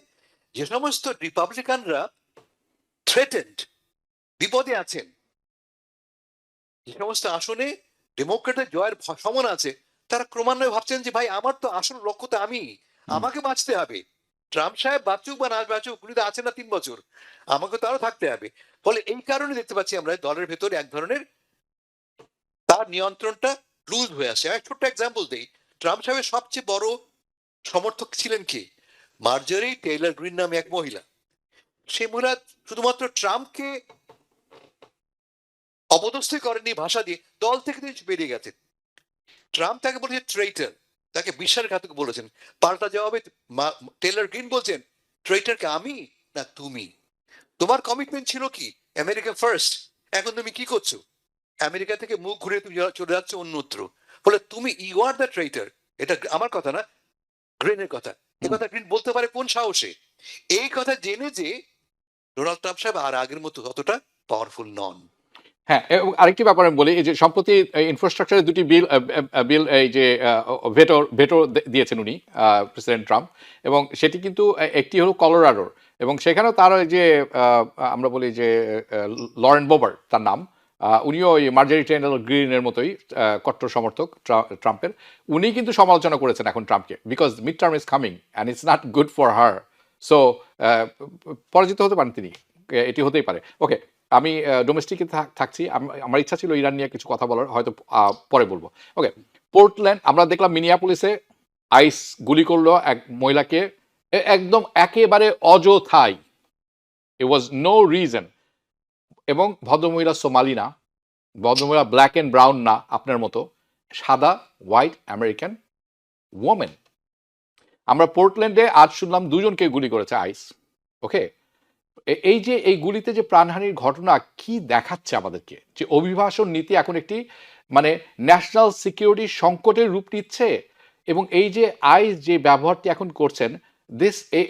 Speaker 2: যে সমস্ত রিপাবলিকানরা থ্রেটেন্ড, বিপদে আছেন, যে সমস্ত আসনে ডেমোক্রেটের জয়ের সম্ভাবনা আছে, তারা ক্রমান্বয়ে ভাবছেন যে ভাই আমার তো আসল লক্ষ্য তো আমি, আমাকে বাঁচতে হবে। ট্রাম্প সাহেব বাঁচুক বা না বাঁচুক, উনি তো আছেন না 3 বছর, আমাকে তো আরো থাকতে হবে। ফলে এই কারণে দেখতে পাচ্ছি আমরা দলের ভেতরে এক ধরনের তার নিয়ন্ত্রণটা লুজ হয়ে আসে। আমি ছোট্ট এক্সাম্পল দিই, ট্রাম্প সাহেবের সবচেয়ে বড় সমর্থক ছিলেন কি? মার্জারি টেইলর গ্রিন নামে এক মহিলা। সেই মহিলা শুধুমাত্র ট্রাম্পকে অপদস্থই করেনি ভাষা দিয়ে, দল থেকে তিনি বেরিয়ে গেছেন। ট্রাম্প তাকে বলেছে ট্রেইটার, তাকে বিশ্বাসঘাতক বলেছেন। পাল্টা জবাবে টেইলর গ্রিন বলছেন, ট্রেইটারকে আমি না তুমি? তোমার কমিটমেন্ট ছিল কি আমেরিকা ফার্স্ট, এখন তুমি কি করছো? আমেরিকা থেকে মুখ ঘুরে তুমি চলে যাচ্ছ অন্যত্র। ফলে তুমি ইউ আর দ্য ট্রেইটার। এটা আমার কথা না, গ্রিনের কথা। এই কথা গ্রিন বলতে পারে কোন সাহসে? এই কথা জেনে যে ডোনাল্ড ট্রাম্প সাহেব আর আগের মতো অতটা পাওয়ারফুল নন।
Speaker 1: হ্যাঁ, এবং আরেকটি ব্যাপার আমি বলি, এই যে সম্প্রতি ইনফ্রাস্ট্রাকচারের দুটি বিল এই যে ভেটো দিয়েছেন উনি, প্রেসিডেন্ট ট্রাম্প, এবং সেটি কিন্তু একটি হলো কলোরাডোর, এবং সেখানেও তার ওই যে আমরা বলি যে লরেন বোবার তার নাম, উনিও ওই মার্জারি টেইলর গ্রিনের মতোই কট্টর সমর্থক ট্রাম্পের। উনি কিন্তু সমালোচনা করেছেন এখন ট্রাম্পকে, because mid term is coming and it's not good for her. So পরাজিত হতে পারেন তিনি, এটি হতেই পারে। ওকে, আমি ডোমেস্টিকে থাকছি। আমার ইচ্ছা ছিল ইরান নিয়ে কিছু কথা বলার, হয়তো পরে বলবো। ওকে, পোর্টল্যান্ড, আমরা দেখলাম মিনিয়াপোলিসে আইস গুলি করলো এক মহিলাকে, একদম একেবারে অযথাই, ইট ওয়াজ নো রিজন। এবং ভদ্রমহিলা সোমালি না, ভদ্রমহিলা ব্ল্যাক অ্যান্ড ব্রাউন না আপনার মতো, সাদা হোয়াইট আমেরিকান ওমেন। আমরা পোর্টল্যান্ডে আজ শুনলাম 2জনকে গুলি করেছে আইস। ওকে, এই যে এই গুলিতে যে প্রাণহানির ঘটনা কি দেখাচ্ছে আমাদেরকে, যে অভিবাসন নীতি এখন একটি মানে ন্যাশনাল সিকিউরিটি সংকটের রূপ নিচ্ছে। এবং এই যে আইস যে ব্যবহারটি এখন করছেন,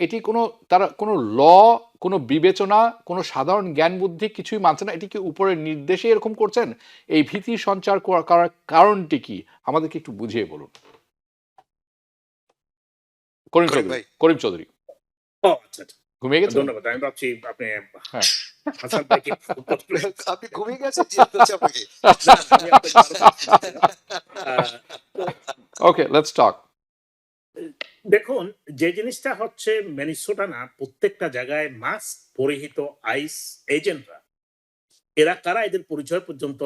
Speaker 1: এটি কোনো, তারা কোনো কোনো বিবেচনা, কোনো সাধারণ জ্ঞান বুদ্ধি কিছুই মানছে না। এটি কি উপরের নির্দেশে এরকম করছেন? এই ভীতি সঞ্চার করার কারণটি কি আমাদেরকে একটু বুঝিয়ে বলুন। করিম চৌধুরী।
Speaker 3: ও আচ্ছা আচ্ছা,
Speaker 1: ঘুমিয়ে গেছেন?
Speaker 3: ধন্যবাদ। আমি ভাবছি আপনি
Speaker 1: হ্যাঁ।
Speaker 3: হাসান ভাইকে
Speaker 2: আপনি ঘুমিয়ে গেছেন, জিজ্ঞেস করছি আপনাকে।
Speaker 1: ওকে, লেটস টক।
Speaker 3: দেখুন, যে জিনিসটা হচ্ছে মিনেসোটা না, প্রত্যেকটা জায়গায় মাস্ক পরিহিত আইস এজেন্টরা, এরা কারা, এদের পরিচয় পর্যন্ত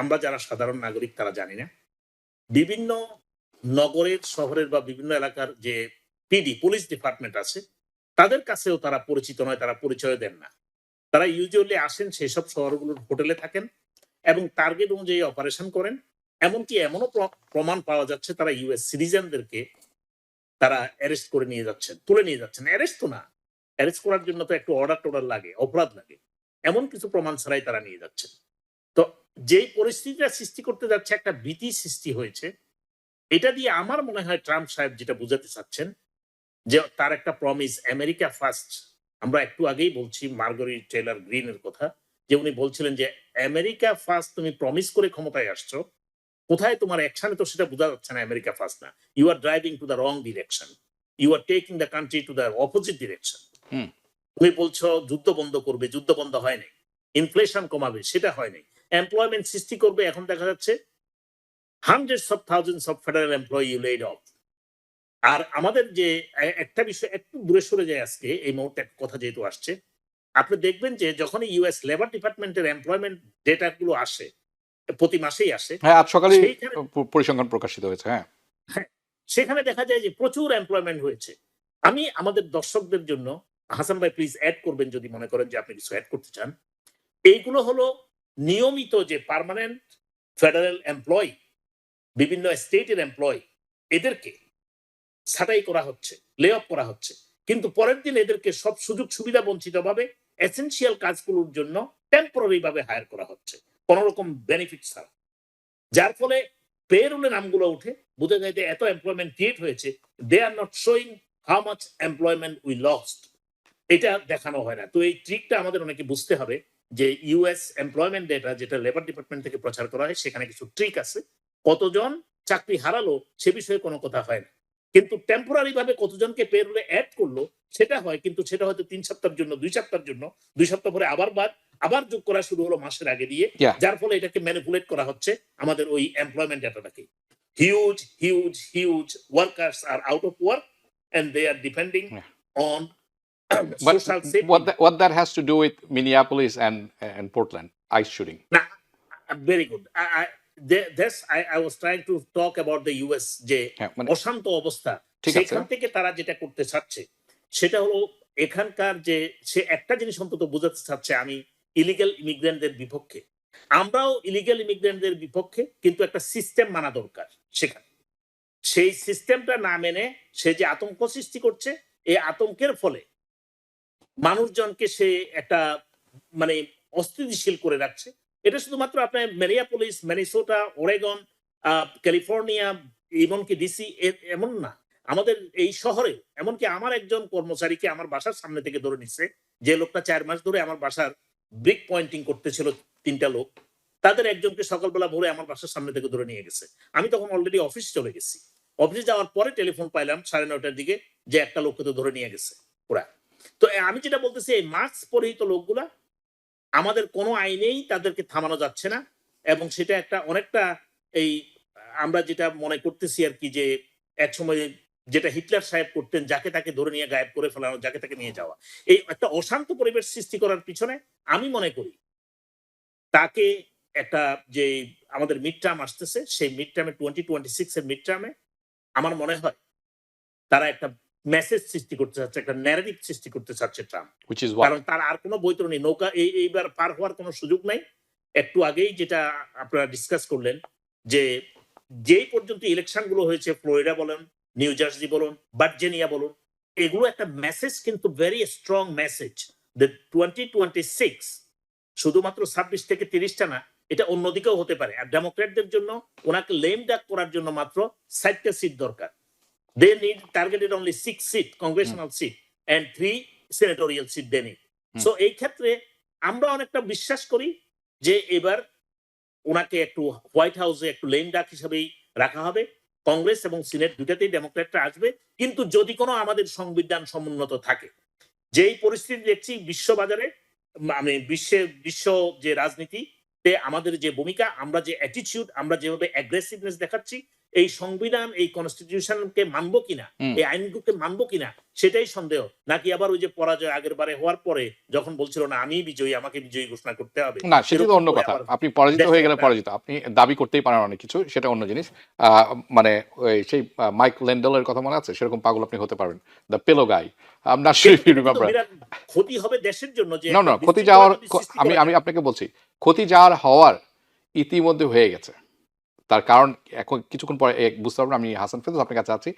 Speaker 3: আমরা যারা সাধারণ নাগরিক তারা জানি না। বিভিন্ন নগরের, শহরের বা বিভিন্ন এলাকার যে পিডি পুলিশ ডিপার্টমেন্ট আছে, তাদের কাছেও তারা পরিচিত নয়, তারা পরিচয় দেন না। তারা ইউজুয়ালি আসেন সেসব শহরগুলোর হোটেলে থাকেন এবং টার্গেট অনুযায়ী অপারেশন করেন। এমনকি এমনও প্রমাণ পাওয়া যাচ্ছে তারা ইউএস সিটিজেনদেরকে তারা অ্যারেস্ট করে নিয়ে যাচ্ছেন, তুলে নিয়ে যাচ্ছেন। অ্যারেস্ট তো না, অ্যারেস্ট করার জন্য তো একটু অর্ডার লাগে, অপরাধ লাগে, এমন কিছু প্রমাণ ছাড়াই তারা নিয়ে যাচ্ছেন। তো যেই পরিস্থিতিটা সৃষ্টি করতে যাচ্ছে, একটা ভীতি সৃষ্টি হয়েছে। এটা দিয়ে আমার মনে হয় ট্রাম্প সাহেব যেটা বুঝাতে চাচ্ছেন, যে তার একটা প্রমিস আমেরিকা ফার্স্ট। আমরা একটু আগেই বলছি মার্গারি টেইলর গ্রিনের কথা, যে উনি বলছিলেন যে আমেরিকা ফার্স্ট তুমি প্রমিস করে ক্ষমতায় আসছো, কোথায় তোমার অ্যাকশনে তো সেটা বোঝা যাচ্ছে না। আমেরিকা ফার্স্ট না, you are driving to the wrong direction, you are taking the country to the opposite direction. তুমি বলছো যুদ্ধ বন্ধ করবে, যুদ্ধ বন্ধ হয় নাই। ইনফ্লেশন কমাবে, সেটা হয় নাই। এমপ্লয়মেন্ট সৃষ্টি করবে, এখন দেখা যাচ্ছে hundreds of thousands of federal employee you laid off. আর আমাদের যে একটা বিষয় একটু দূরে সরে যায় আজকে এই মুহূর্তে, একটা কথা যেহেতু আসছে, আপনি দেখবেন যে যখনই ইউএস লেবার ডিপার্টমেন্টের এমপ্লয়মেন্ট ডেটা গুলো আসে, প্রতি মাসেই আসে।
Speaker 1: হ্যাঁ, আজ সকালে
Speaker 3: সেইখানে
Speaker 1: পরিসংখ্যান প্রকাশিত হয়েছে। হ্যাঁ,
Speaker 3: সেখানে দেখা যায় যে প্রচুর এমপ্লয়মেন্ট হয়েছে। আমি আমাদের দর্শকদের জন্য, হাসান ভাই প্লিজ অ্যাড করবেন যদি মনে করেন যে আপনি কিছু অ্যাড করতে চান। এইগুলো হলো নিয়মিত যে পার্মানেন্ট ফেডারেল এমপ্লয়ি, বিভিন্ন স্টেটের এমপ্লয়ি, এদেরকে ছাঁটাই করা হচ্ছে, লে অফ করা হচ্ছে, কিন্তু পরের দিন এদেরকে সব সুযোগ সুবিধা বঞ্চিত ভাবে এসেনশিয়াল কাজগুলোর জন্য টেম্পোরারি ভাবে হায়ার করা হচ্ছে, কোন রকম বেনিফিট ছাড়া। যার ফলে পেরোলে নামগুলো উঠে, বোঝা যায় যে এত এমপ্লয়মেন্ট ক্রিয়েট হয়েছে, they are not showing how much employment we lost, এটা দেখানো হয় না। তো এই ট্রিকটা আমাদের অনেকে বুঝতে হবে যে ইউএস এমপ্লয়মেন্ট ডেটা যেটা লেবার ডিপার্টমেন্ট থেকে প্রচার করা হয়, সেখানে কিছু ট্রিক আছে। কতজন চাকরি হারালো সে বিষয়ে কোনো কথা হয় না, কিন্তু টেম্পোরারি ভাবে কতজনকে পেরোলে অ্যাড করলো সেটা হয়, কিন্তু সেটা হয়তো 3 সপ্তাহের জন্য, 2 সপ্তাহের জন্য, 2 সপ্তাহ পরে আবার বাদ, আবার যোগ করা শুরু হলো মাসের আগে দিয়ে,
Speaker 1: Yeah.
Speaker 3: যার ফলে এটাকে ম্যানিপুলেট করা হচ্ছে আমাদের ওই এমপ্লয়মেন্ট ডেটাটাকে। Huge huge huge workers are out of work and they are depending
Speaker 1: Yeah.
Speaker 3: On
Speaker 1: But
Speaker 3: social safety.
Speaker 1: what that has to do with Minneapolis and Portland ice shooting?
Speaker 3: Now, very good. I was trying to talk about the US যে
Speaker 1: হ্যাঁ, মানে
Speaker 3: অশান্ত অবস্থা,
Speaker 1: ঠিক আছে।
Speaker 3: সেখান থেকে তারা যেটা করতে চাচ্ছে সেটা হলো এখানকার যে সে একটা জিনিস অন্তত বোঝাতে চাচ্ছে, আমি ইলিগাল ইমিগ্রেন্টদের বিপক্ষে, আমরাও ইলিগাল ইমিগ্রেন্টদের বিপক্ষে, কিন্তু একটা সিস্টেম মানা দরকার সেখানে। সেই সিস্টেমটা না মেনে সে যে আতঙ্ক সৃষ্টি করছে, এই আতঙ্কের ফলে মানুষজনকে সে একটা মানে অস্থিতিশীল করে রাখছে। এটা শুধুমাত্র আপনার মিনিয়াপোলিস, মিনেসোটা, ওরেগন, ক্যালিফোর্নিয়া, এমনকি ডিসি এমন না, আমাদের এই শহরে এমনকি আমার একজন কর্মচারীকে আমার বাসার সামনে থেকে ধরে নিচ্ছে, যে লোকটা 4 মাস ধরে আমার বাসার ব্রিক পয়েন্টিং করতেছিল, 3টা লোক, তাদের একজনকে সকালবেলা ভোরে আমার বাসার সামনে থেকে ধরে নিয়ে গেছে। আমি তখন অলরেডি অফিস চলে গেছি। অফিসে যাওয়ার পরে টেলিফোন পাইলাম 9:30টার দিকে যে একটা লোককে তো ধরে নিয়ে গেছে ওরা। তো আমি যেটা বলতেছি, এই মাস্ক পরিহিত লোকগুলা আমাদের কোনো আইনেই তাদেরকে থামানো যাচ্ছে না, এবং সেটা একটা অনেকটা এই আমরা যেটা মনে করতেছি আর কি, যে একসময় যেটা হিটলার সাহেব করতেন, যাকে তাকে ধরে নিয়ে গায়েব করে ফেলানো, যাকে তাকে নিয়ে যাওয়া, এই একটা অশান্ত পরিবেশ সৃষ্টি করার পিছনে আমি মনে করি তাকে একটা যে আমাদের মিড টার্ম আসতেছে, সেই মিড টার্মে 2026 এর মিড টার্মে আমার মনে হয় তারা একটা মেসেজ সৃষ্টি করতে চাচ্ছে, একটা ন্যারেটিভ সৃষ্টি করতে চাচ্ছে ট্রাম্প।
Speaker 1: which is what?
Speaker 3: কারণ তার আর কোনো বৈতরণী নৌকা এইবার পার হওয়ার কোনো সুযোগ নাই। একটু আগেই যেটা আপনারা ডিসকাস করলেন, যে যেই পর্যন্ত ইলেকশন গুলো হয়েছে, ফ্লোরিডা বলেন, নিউ জার্সি বলুন, ভার্জিনিয়া বলুন, এগুলো একটা মেসেজ, কিন্তু ভেরি স্ট্রং মেসেজ, যে 2026 শুধুমাত্র 26 থেকে 30টা না, এটা অন্যদিকেও হতে পারে। আর ডেমোক্রেটদের জন্য ওনাকে লেম ডাক করার জন্য মাত্র 60টা সিট দরকার। They need targeted only 6 seat, congressional seat, and 3 senatorial seat they need. So এই ক্ষেত্রে আমরা অনেকটা বিশ্বাস করি যে এবার ওনাকে একটু হোয়াইট হাউসে একটু লেম ডাক হিসেবেই রাখা হবে। কংগ্রেস এবং সিনেট দুটাতেই ডেমোক্রেটরা আসবে, কিন্তু যদি কোনো আমাদের সংবিধান সমুন্নত থাকে, যেই পরিস্থিতি দেখছি বিশ্ববাজারে, মানে বিশ্ব যে রাজনীতিতে আমাদের যে ভূমিকা, আমরা যে অ্যাটিটিউড, আমরা যেভাবে অ্যাগ্রেসিভনেস দেখাচ্ছি, এই সংবিধান, এই কনস্টিটিউশনকে মানবো কিনা, এই আইনগুলোকে মানবো কিনা, সেটাই সন্দেহ। নাকি আবার ওই যে পরাজয় আগের বারে হওয়ার পরে যখন বলছিল না আমি বিজয়ী, আমাকে বিজয়ী ঘোষণা করতে হবে,
Speaker 1: না, সেটা তো অন্য কথা। আপনি পরাজিত হয়ে গেলে পরাজিত, আপনি দাবি করতেই পারেন অনেক কিছু, সেটা অন্য জিনিস। মানে ওই সেই মাইক লেন্ডলের কথা মনে আছে, সেরকম পাগল আপনি হতে পারবেন, the fellow guy. I am not sure if you remember.
Speaker 3: ক্ষতি হবে দেশের জন্য, যে
Speaker 1: না, ক্ষতি যাওয়ার, আমি আপনাকে বলছি, ক্ষতি যাওয়ার হওয়ার ইতিমধ্যে হয়ে গেছে। তার কারণ এখন কিছুক্ষণ পরে বুঝতে পারবেন। আমি হাসান ফেরদৌস আপনার কাছে আছি।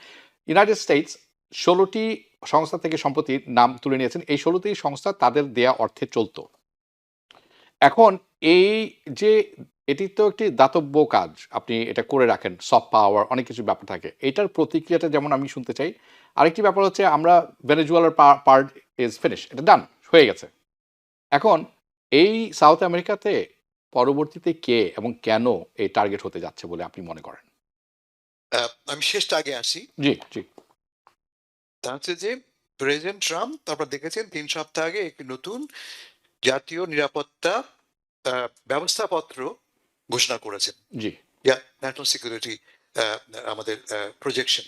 Speaker 1: ইউনাইটেড স্টেটস 16টি সংস্থা থেকে সম্প্রতি নাম তুলে নিয়েছেন। এই 16টি সংস্থা তাদের দেয়া অর্থে চলতো। এখন এই যে এটি তো একটি দাতব্য কাজ, আপনি এটা করে রাখেন, সফট পাওয়ার, অনেক কিছু ব্যাপার থাকে। এটার প্রতিক্রিয়াটা যেমন আমি শুনতে চাই। আরেকটি ব্যাপার হচ্ছে, আমরা ভেনেজুয়েলার পার্ট ইজ ফিনিশ, এটা ডান হয়ে গেছে। এখন এই সাউথ আমেরিকাতে পরবর্তীতে কে এবং কেন এই টার্গেট হতে যাচ্ছে বলে আপনি মনে করেন?
Speaker 2: আমি শেষটা আগে আসি।
Speaker 1: জি জি।
Speaker 2: তা হচ্ছে যে প্রেসিডেন্ট ট্রাম্প, আপনারা দেখেছেন 3 সপ্তাহ আগে একটি নতুন জাতীয় নিরাপত্তা ব্যবস্থাপত্র ঘোষণা করেছেন।
Speaker 1: জি।
Speaker 2: ন্যাশনাল সিকিউরিটি আমাদের প্রজেকশন।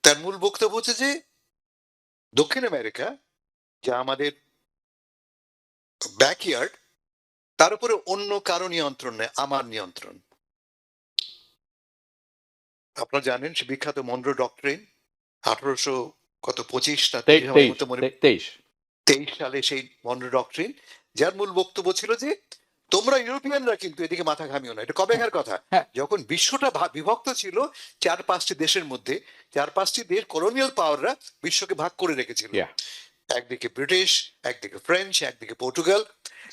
Speaker 2: তার মূল বক্তব্য হচ্ছে যে দক্ষিণ আমেরিকা, যা আমাদের ব্যাকইয়ার্ড, তার উপরে অন্য কারো নিয়ন্ত্রণ নেই, আমার নিয়ন্ত্রণ। আপনারা জানেন সে বিখ্যাত মনরো ডক্ট্রিন 1800 কত 25 না 30 আমার এই মুহূর্তে মনে 23 সালে সেই মনরো ডক্ট্রিন, যার মূল বক্তব্য ছিল যে তোমরা ইউরোপিয়ানরা কিন্তু এদিকে মাথা ঘামিও না। এটা কবেকার কথা?
Speaker 1: হ্যাঁ।
Speaker 2: যখন বিশ্বটা বিভক্ত ছিল 4-5টি দেশের মধ্যে, 4-5টি দেশ কলোনিয়াল পাওয়াররা বিশ্বকে ভাগ করে রেখেছিল।
Speaker 1: Yeah.
Speaker 2: একদিকে ব্রিটিশ, একদিকে ফ্রেঞ্চ, একদিকে পর্তুগাল।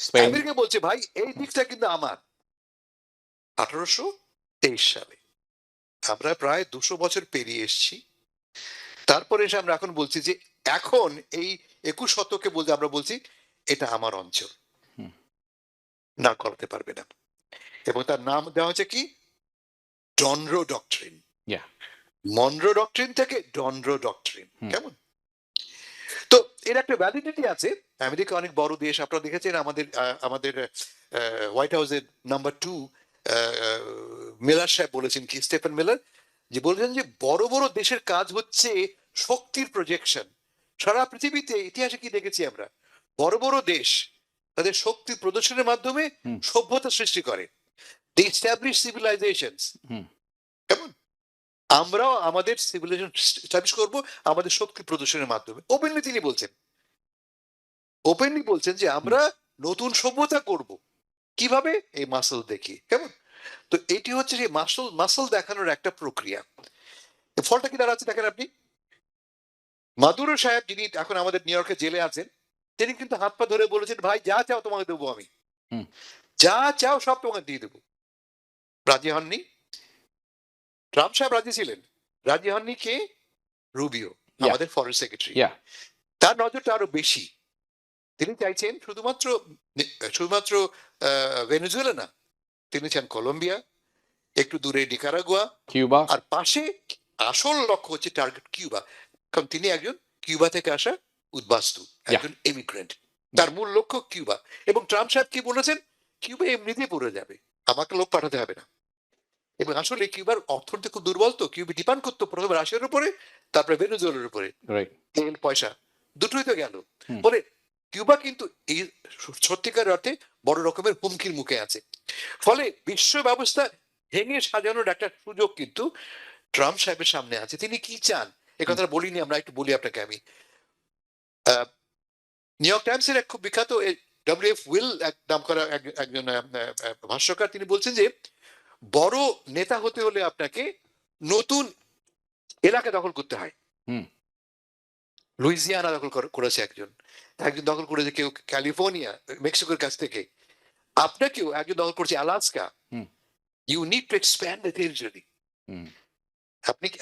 Speaker 1: স্পেন।
Speaker 2: আমেরিকা বলছে ভাই এই দিকটা কিন্তু আমার। 1823 সালে আমরা প্রায় 200 বছর পেরিয়ে এসেছি। তারপরে এসে আমরা এখন বলছি যে এখন এই 21 শতকে বলতে আমরা বলছি এটা আমার অঞ্চল,
Speaker 1: হুম।
Speaker 2: না করতে পারবে না। এবং তার নাম দেওয়া হচ্ছে কি ডনরো ডক্ট্রিন।
Speaker 1: Yeah.
Speaker 2: মনরো ডক্ট্রিন থেকে ডনরো ডক্ট্রিন।
Speaker 1: হুম।
Speaker 2: কেমন? তো এর একটা ভ্যালিডিটি আছে। আমেরিকা অনেক বড় দেশ, আপনারা দেখেছেন আমাদের হোয়াইট হাউসের নাম্বার 2 মিলার সাহেব বলেছেন কি, স্টেফেন মিলার, যে বলেছেন যে বড় বড় দেশের কাজ হচ্ছে শক্তির প্রজেকশন। সারা পৃথিবীতে ইতিহাসে কি দেখেছি আমরা, বড় বড় দেশ তাদের শক্তি প্রদর্শনের মাধ্যমে
Speaker 1: হুম।
Speaker 2: সভ্যতা সৃষ্টি করে, দে এস্টাবলিশ সিভিলাইজেশনস।
Speaker 1: হুম।
Speaker 2: কেমন? আমরাও আমাদের সিভিলাইজেশন এস্টাবলিশ করব আমাদের শক্তি প্রদর্শনের মাধ্যমে। ওপেনলি তিনি বলছেন, ওপেনলি বলছেন যে আমরা নতুন সভ্যতা করব কিভাবে, এই মাসল দেখি। কেমন? তো এটি হচ্ছে যে মাসল দেখানোর একটা প্রক্রিয়া। ফলটা কি দাঁড়াচ্ছে দেখেন আপনি। মাদুরো সাহেব, যিনি এখন আমাদের নিউ ইয়র্কে জেলে আছেন, তিনি কিন্তু হাত পা ধরে বলেছেন ভাই যা চাও তোমাকে দেবো, আমি
Speaker 1: হুম।
Speaker 2: যা চাও সব তোমাকে দিয়ে দেবো। রাজি হননি। ট্রাম্প সাহেব রাজি ছিলেন, রাজি হননি কে? Rubio,
Speaker 1: Yeah.
Speaker 2: আমাদের ফরেন সেক্রেটারি।
Speaker 1: Yeah.
Speaker 2: তার নজরটা আরো বেশি। তিনি চাইছেন শুধুমাত্র ভেনেজুয়েলা না, তিনি চান কলম্বিয়া, একটু দূরে নিকারাগুয়া,
Speaker 1: কিউবা।
Speaker 2: আর পাশে আসল লক্ষ্য হচ্ছে টার্গেট কিউবা। কারণ তিনি একজন কিউবা থেকে আসা উদ্বাস্তু, একজন এমিগ্রেন্ট। তার মূল লক্ষ্য কিউবা। এবং ট্রাম্প সাহেব কি বলেছেন, কিউবা এমনিতেই পড়ে যাবে, আমাকে লোক পাঠাতে হবে না। এবং আসলে কিউবার অর্থনীতি খুব দুর্বল, তো কিউবা ডিপেন্ড করতো প্রথমে রাশিয়ার উপরে, তারপরে ভেনেজুয়েলার উপরে।
Speaker 1: রাইট।
Speaker 2: তেল পয়সা দুটোই তো গেল।
Speaker 1: হুম।
Speaker 2: বলে কিউবা কিন্তু এই সত্যিকার অর্থে বড় রকমের হুমকির মুখে আছে। ফলে বিশ্ব ব্যবস্থা ভেঙে সাজানোর একটা সুযোগ কিন্তু ট্রাম্প সাহেবের সামনে আছে। তিনি কি চান এ কথাটা বলিনি আমরা, একটু বলি আপনাকে আমি। নিউ ইয়র্ক টাইমস এর এক খুব বিখ্যাত ডব্লিউ.এফ. উইল নাম করা একজন ভাষ্যকার, তিনি বলছেন যে বড় নেতা হতে হলে আপনাকে নতুন এলাকা দখল করতে হয়।
Speaker 1: হুম।
Speaker 2: লুইজিয়ানা দখল করেছে একজন, একজন দখল করেছে কেউ ক্যালিফোর্নিয়া মেক্সিকোর কাছ থেকে, আপনাকেও একজন দখল করছে Alaska.
Speaker 1: Hmm.
Speaker 2: You need to expand the territory.
Speaker 1: Hmm.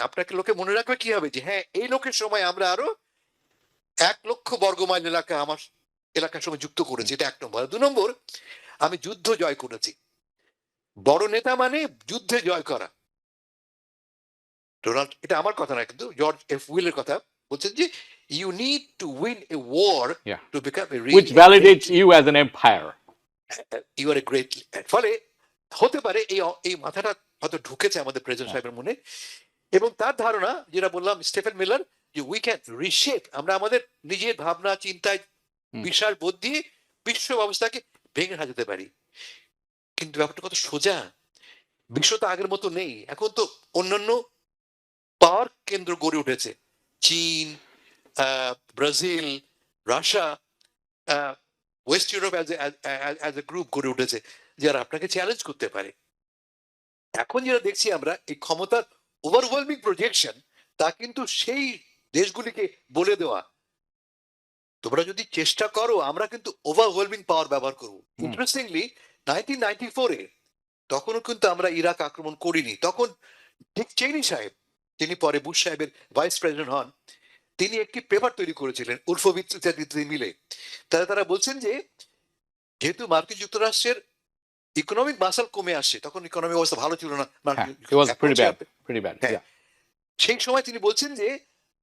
Speaker 2: আপনাকে লোকে মনে রাখবে কি হবে যে হ্যাঁ এই লোকের সময় আমরা আরো 1 লক্ষ বর্গমাইল এলাকা আমার এলাকার সঙ্গে যুক্ত করেছি। এটা 1 নম্বর। 2 নম্বর, আমি যুদ্ধ জয় করেছি। বড় নেতা মানে যুদ্ধে জয় করা। ডোনাল্ড, এটা আমার কথা না কিন্তু জর্জ এফ উইলের কথা, বলছেন যে you need to win a war
Speaker 1: Yeah.
Speaker 2: To become a
Speaker 1: Which validates you as an empire.
Speaker 2: You are a great. ফলে হতে পারে এই মাথাটা হয়তো ঢুকেছে আমাদের প্রেসিডেন্ট সাহেবের মনে, এবং তার ধারণা যেটা বললাম স্টেফেন মিলার, যে উই ক্যান রিশেপ, আমরা আমাদের নিজের ভাবনা চিন্তায় বিশাল বোধ দিয়ে বিশ্ব ব্যবস্থাকে ভেঙে সাজাতে পারি। কিন্তু ব্যাপারটা কত সোজা। বিশ্ব তো আগের মতো নেই, এখন তো অন্যান্য পাওয়ার কেন্দ্র গড়ে উঠেছে, চীন, Brazil, Russia, West Europe as a group গড়ে উঠেছে যারা আপনাকে চ্যালেঞ্জ করতে পারে। এখন যেটা দেখছি আমরা এই ক্ষমতার ওভারওয়েলমিং প্রজেকশন, তা কিন্তু সেই দেশগুলিকে বলে দেওয়া তোমরা যদি চেষ্টা করো আমরা কিন্তু ওভারওয়েলমিং পাওয়ার ব্যবহার করবো। ইন্টারেস্টিংলি 1994-এ তখনও কিন্তু আমরা ইরাক আক্রমণ করিনি। তখন ডিক চেনি সাহেব, তিনি পরে বুশ সাহেবের ভাইস প্রেসিডেন্ট হন, তিনি একটি পেপার তৈরি করেছিলেন উলফোভিৎজ ইত্যাদি মিলে। তারা বলছেন যে যেহেতু মার্কিন যুক্তরাষ্ট্রের ইকোনমিক মাসল কমে আসছে, তখন ইকোনমিক অবস্থা ভালো ছিল না,
Speaker 1: It was pretty bad.
Speaker 2: হ্যাঁ।
Speaker 1: Yeah.
Speaker 2: সেই সময় তিনি বলছেন যে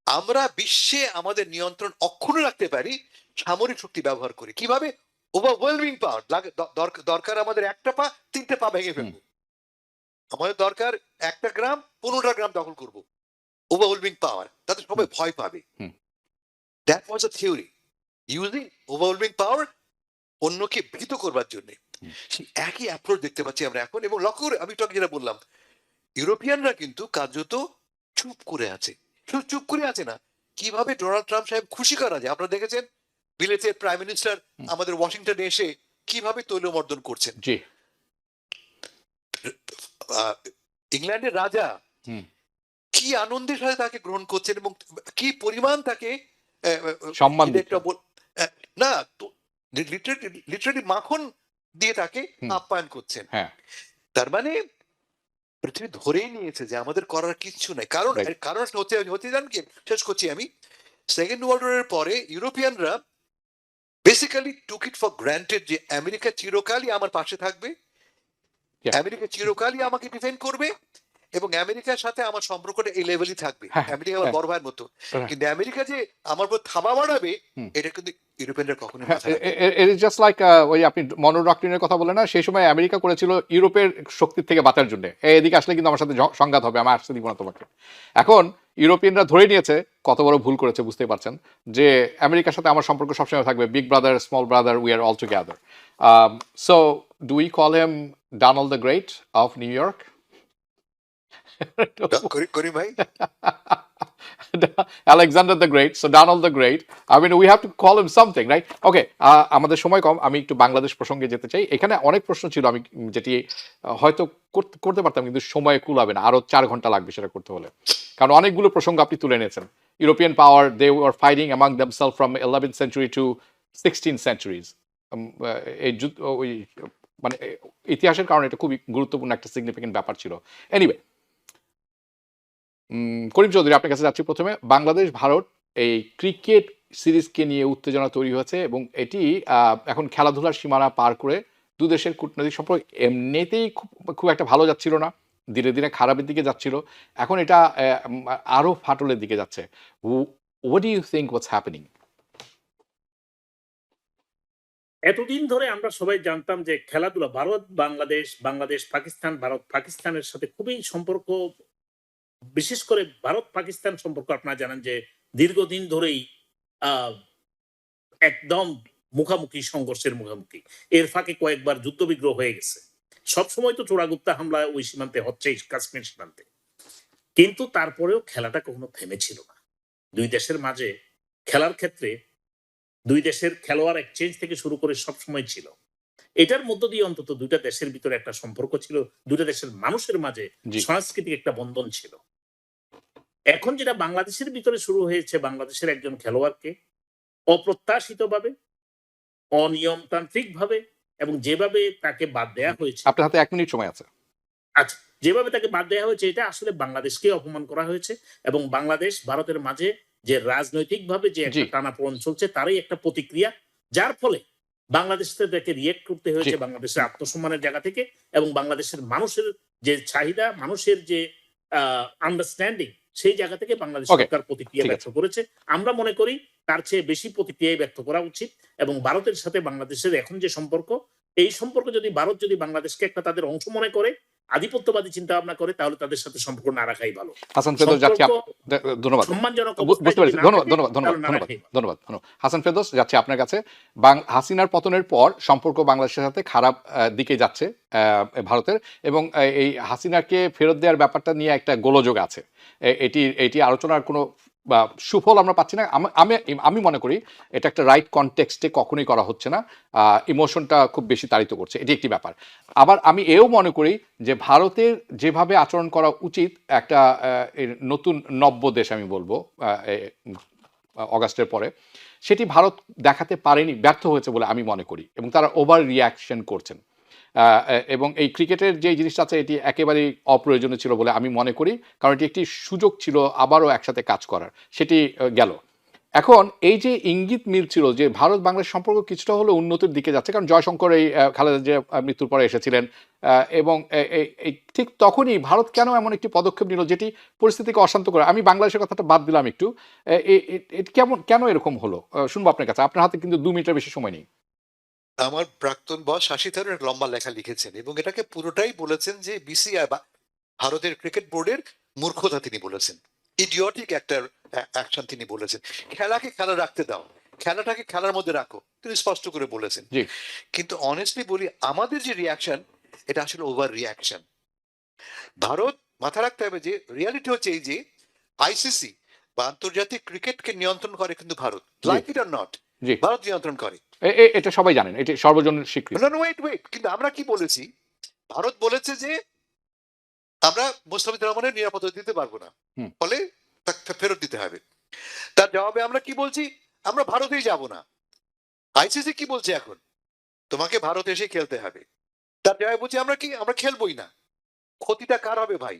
Speaker 2: আমরা বিশ্বে আমাদের নিয়ন্ত্রণ অক্ষুণ্ণ রাখতে পারি সামরিক শক্তি ব্যবহার করে। কিভাবে? ওভারওয়েলমিং পাওয়ার। দরকার আমাদের 1টা পা 3টে পা ভেঙে ফেলবো, আমাদের দরকার 1টা গ্রাম 15টা গ্রাম দখল করব। ওভারওয়েলমিং পাওয়ার, তাতে সবাই ভয় পাবে। That was a theory, using overwhelming power অন্যকে ভীত করবার জন্য। একই অ্যাপ্রোচ দেখতে পাচ্ছি আমরা এখন। এবং লক্ষ্য করে আমি যেটা বললাম, ইউরোপিয়ানরা কিন্তু কার্যত চুপ করে আছে। শুধু চুপ করে আছে না, কিভাবে ডোনাল্ড ট্রাম্প সাহেব খুশি করা যায় আপনারা দেখেছেন। বিলেতের প্রাইম মিনিস্টার
Speaker 1: হুম।
Speaker 2: আমাদের ওয়াশিংটনে এসে কিভাবে তৈলমর্দন করছেন।
Speaker 1: জি।
Speaker 2: আহ, ইংল্যান্ডের রাজা
Speaker 1: হুম।
Speaker 2: কি আনন্দের সাথে তাকে গ্রহণ করছেন এবং কি পরিমাণ তাকে
Speaker 1: সম্মান
Speaker 2: ডিরেক্টর
Speaker 1: দিচ্ছেন।
Speaker 2: না তো লিটারেলি মাখন দিয়ে তাকে
Speaker 1: হুম।
Speaker 2: আপ্যায়ন করছেন।
Speaker 1: হ্যাঁ।
Speaker 2: তার মানে পৃথিবী ধরেই নিয়েছে যে আমাদের করার কিচ্ছু নাই। কারণ
Speaker 1: Right.
Speaker 2: এর কারণ হচ্ছে হতে জান কি, শেষ করছি আমি। সেকেন্ড ওয়ার্ল্ড ওয়ারের পরে ইউরোপিয়ানরা basically took it for granted যে আমেরিকা চিরকালই আমার পাশে থাকবে,
Speaker 1: Yeah.
Speaker 2: আমেরিকা চিরকালই আমাকে ডিফেন্ড করবে এবং আমেরিকার সাথে আমার সম্পর্কটা এই লেভেলই থাকবে।
Speaker 1: হ্যাঁ,
Speaker 2: আমেরিকা আমার
Speaker 1: হ্যাঁ।
Speaker 2: বড় ভাইয়ের মতো।
Speaker 1: হ্যাঁ।
Speaker 2: কিন্তু আমেরিকা যে আমার উপর থাবা বাড়াবে
Speaker 1: হুম।
Speaker 2: এটা কিন্তু ইউরোপিয়ানরা কখনোই
Speaker 1: হ্যাঁ,
Speaker 2: মাথায় রাখে না।
Speaker 1: ইট ইজ জাস্ট লাইক ওই আপনি মনো ডক্ট্রিনের কথা বলেন না, সেই সময় আমেরিকা করেছিল ইউরোপের শক্তির থেকে বাঁচার জন্য, এদিকে আসলে কিন্তু আমার সাথে সংঘাত হবে, আমি আসতে দিব না তোমাকে। এখন ইউরোপিয়ানরা ধরে নিয়েছে কত বড় ভুল করেছে, বুঝতেই পারছেন, যে আমেরিকার সাথে আমার সম্পর্ক সবসময় থাকবে big brother small brother, we are all together. So do we call him Donald the great of New York?
Speaker 2: Karim ভাই,
Speaker 1: Alexander the Great, so Donald the Great. I mean, we have to call him something, right? Okay, আমাদের সময় কম, আমি একটু বাংলাদেশ প্রসঙ্গে যেতে চাই। এখানে অনেক প্রশ্ন ছিল আমি যেটি হয়তো করতে পারতাম, কিন্তু সময় কুলাবে না, আরো 4 ঘন্টা লাগবে সেটা করতে হলে, কারণ অনেকগুলো প্রসঙ্গ আপনি তুলে এনেছেন। European power, they were fighting among themselves from 11th century to 16th centuries. এই যুদ্ধ ওই মানে ইতিহাসের কারণে এটা খুবই গুরুত্বপূর্ণ একটা সিগনিফিকেন্ট ব্যাপার ছিল। এনিওয়ে, করিম চৌধুরী, আপনার কাছে যাচ্ছি প্রথমে। বাংলাদেশ ভারত এই ক্রিকেট সিরিজকে নিয়ে উত্তেজনা তৈরি হয়েছে এবং এটি এখন খেলাধুলার সীমানা পার করে দু দেশের কূটনৈতিক সম্পর্ক এমনিতেই খুব একটা ভালো যাচ্ছিল না, ধীরে ধীরে খারাপের দিকে যাচ্ছিল, এখন এটা আরো ফাটলের দিকে যাচ্ছে। What do you think what's happening?
Speaker 3: এতদিন ধরে আমরা সবাই জানতাম যে খেলাধুলা ভারত বাংলাদেশ, বাংলাদেশ পাকিস্তান, ভারত পাকিস্তানের সাথে খুবই সম্পর্ক, বিশেষ করে ভারত পাকিস্তান সম্পর্ক আপনারা জানেন যে দীর্ঘদিন ধরেই একদম মুখামুখি সংঘর্ষের মুখোমুখি। এর ফাঁকে কয়েকবার যুদ্ধবিগ্রহ হয়ে গেছে। সবসময় তো চোরাগুপ্তা হামলা ওই সীমান্তে হচ্ছে, কাশ্মীর সীমান্তে, কিন্তু তারপরেও খেলাটা কখনো থেমেছিল না। দুই দেশের মাঝে খেলার ক্ষেত্রে দুই দেশের খেলোয়াড় এক্সচেঞ্জ থেকে শুরু করে সবসময় ছিল। এটার মধ্য দিয়ে অন্তত দুইটা দেশের ভিতরে একটা সম্পর্ক ছিল, দুইটা দেশের মানুষের মাঝে সাংস্কৃতিক একটা বন্ধন ছিল। এখন যেটা বাংলাদেশের ভিতরে শুরু হয়েছে, বাংলাদেশের একজন খেলোয়াড়কে অপ্রত্যাশিতভাবে, অনিয়মতান্ত্রিক ভাবে এবং যেভাবে তাকে বাদ দেয়া হয়েছে,
Speaker 1: আপনার হাতে 1 মিনিট সময় আছে।
Speaker 3: আচ্ছা, যেভাবে তাকে বাদ দেওয়া হয়েছে, এটা আসলে বাংলাদেশকে অপমান করা হয়েছে এবং বাংলাদেশ ভারতের মাঝে যে রাজনৈতিক ভাবে যে একটা টানাপোড়েন চলছে তারই একটা প্রতিক্রিয়া, যার ফলে বাংলাদেশকে দেখে রিয়েক্ট করতে হয়েছে বাংলাদেশের আত্মসম্মানের জায়গা থেকে এবং বাংলাদেশের মানুষের যে চাহিদা, মানুষের যে আন্ডারস্ট্যান্ডিং, সেই জায়গা থেকে বাংলাদেশ সরকার প্রতিক্রিয়া ব্যক্ত করেছে। আমরা মনে করি তার চেয়ে বেশি প্রতিক্রিয়া ব্যক্ত করা উচিত এবং ভারতের সাথে বাংলাদেশের এখন যে সম্পর্ক, এই সম্পর্ক যদি ভারত যদি বাংলাদেশকে একটা তাদের অংশ মনে করে, আধিপত্যবাদী চিন্তা ভাবনা করে, তাহলে তাদের সাথে সম্পর্ক না রাখাই ভালো।
Speaker 1: হাসান ফেরদৌস, যাচ্ছি। ধন্যবাদ,
Speaker 3: সম্মানজনক
Speaker 1: বুঝতে পেরেছি। ধন্যবাদ। হাসান ফেরদৌস, যাচ্ছি আপনার কাছে। হাসিনার পতনের পর সম্পর্ক বাংলাদেশের সাথে খারাপ দিকে যাচ্ছে ভারতের, এবং এই হাসিনাকে ফেরত দেওয়ার ব্যাপারটা নিয়ে একটা গোলযোগ আছে। এটি আলোচনার কোনো সুফল আমরা পাচ্ছি না। আমি মনে করি এটা একটা রাইট কনটেক্সটে কখনোই করা হচ্ছে না, ইমোশনটা খুব বেশি তাড়িত করছে, এটি একটি ব্যাপার। আবার আমি এও মনে করি যে ভারতের যেভাবে আচরণ করা উচিত একটা নতুন নব্য দেশ, আমি বলবো অগাস্টের পরে, সেটি ভারত দেখাতে পারেনি, ব্যর্থ হয়েছে বলে আমি মনে করি, এবং তারা ওভার রিয়াকশন করছেন। এবং এই ক্রিকেটের যে জিনিসটা আছে এটি একেবারেই অপ্রয়োজনীয় ছিল বলে আমি মনে করি, কারণ এটি একটি সুযোগ ছিল আবারও একসাথে কাজ করার, সেটি গেল। এখন এই যে ইঙ্গিত মিলছিল যে ভারত বাংলাদেশ সম্পর্ক কিছুটা হলো উন্নতির দিকে যাচ্ছে, কারণ জয়শঙ্কর এই খালেদা জিয়া মৃত্যুর পরে এসেছিলেন, এবং ঠিক তখনই ভারত কেন এমন একটি পদক্ষেপ নিল যেটি পরিস্থিতিকে অশান্ত করে। আমি বাংলাদেশের কথাটা বাদ দিলাম একটু, কেন এরকম হলো শুনবো আপনার কাছে। আপনার হাতে কিন্তু 2 মিনিটের বেশি সময় নেই।
Speaker 2: আমার প্রাক্তন বস শাশী থারুর এক লম্বা লেখা লিখেছেন এবং এটাকে পুরোটাই বলেছেন যে বিসিআই বা ভারতের ক্রিকেট বোর্ডের মূর্খতা তিনি বলেছেন, ইডিওটিক একটা অ্যাকশন তিনি বলেছেন। খেলাকে খেলা রাখতে দাও, খেলাটাকে খেলার মধ্যে রাখো, তিনি স্পষ্ট করে বলেছেন। কিন্তু অনেস্টলি বলি, আমাদের যে রিয়াকশন, এটা আসলে ওভার রিয়াকশন। ভারত মাথা রাখতে হবে যে রিয়ালিটি হচ্ছে এই যে আইসিসি বা আন্তর্জাতিক ক্রিকেটকে নিয়ন্ত্রণ করে কিন্তু Bharat, like it or not,
Speaker 1: জি,
Speaker 2: ভারত নিয়ন্ত্রণ করে।
Speaker 1: এটা সবাই জানেন, এটা সর্বজনের স্বীকৃতি।
Speaker 2: ওয়েট, কিন্তু আমরা কি বলেছি? ভারত বলেছে যে আমরা মুস্তাফিজুর রহমানের নিরাপত্তা দিতে পারবো না,
Speaker 1: হুম।
Speaker 2: ফলে তাকে ফেরত দিতে হবে। তার জবাবে আমরা কি বলছি? আমরা ভারতেই যাব না। আইসিসি কি বলছে এখন? তোমাকে ভারত এসে খেলতে হবে। তার জবাবে বলছি আমরা খেলবোই না। ক্ষতিটা কার হবে ভাই?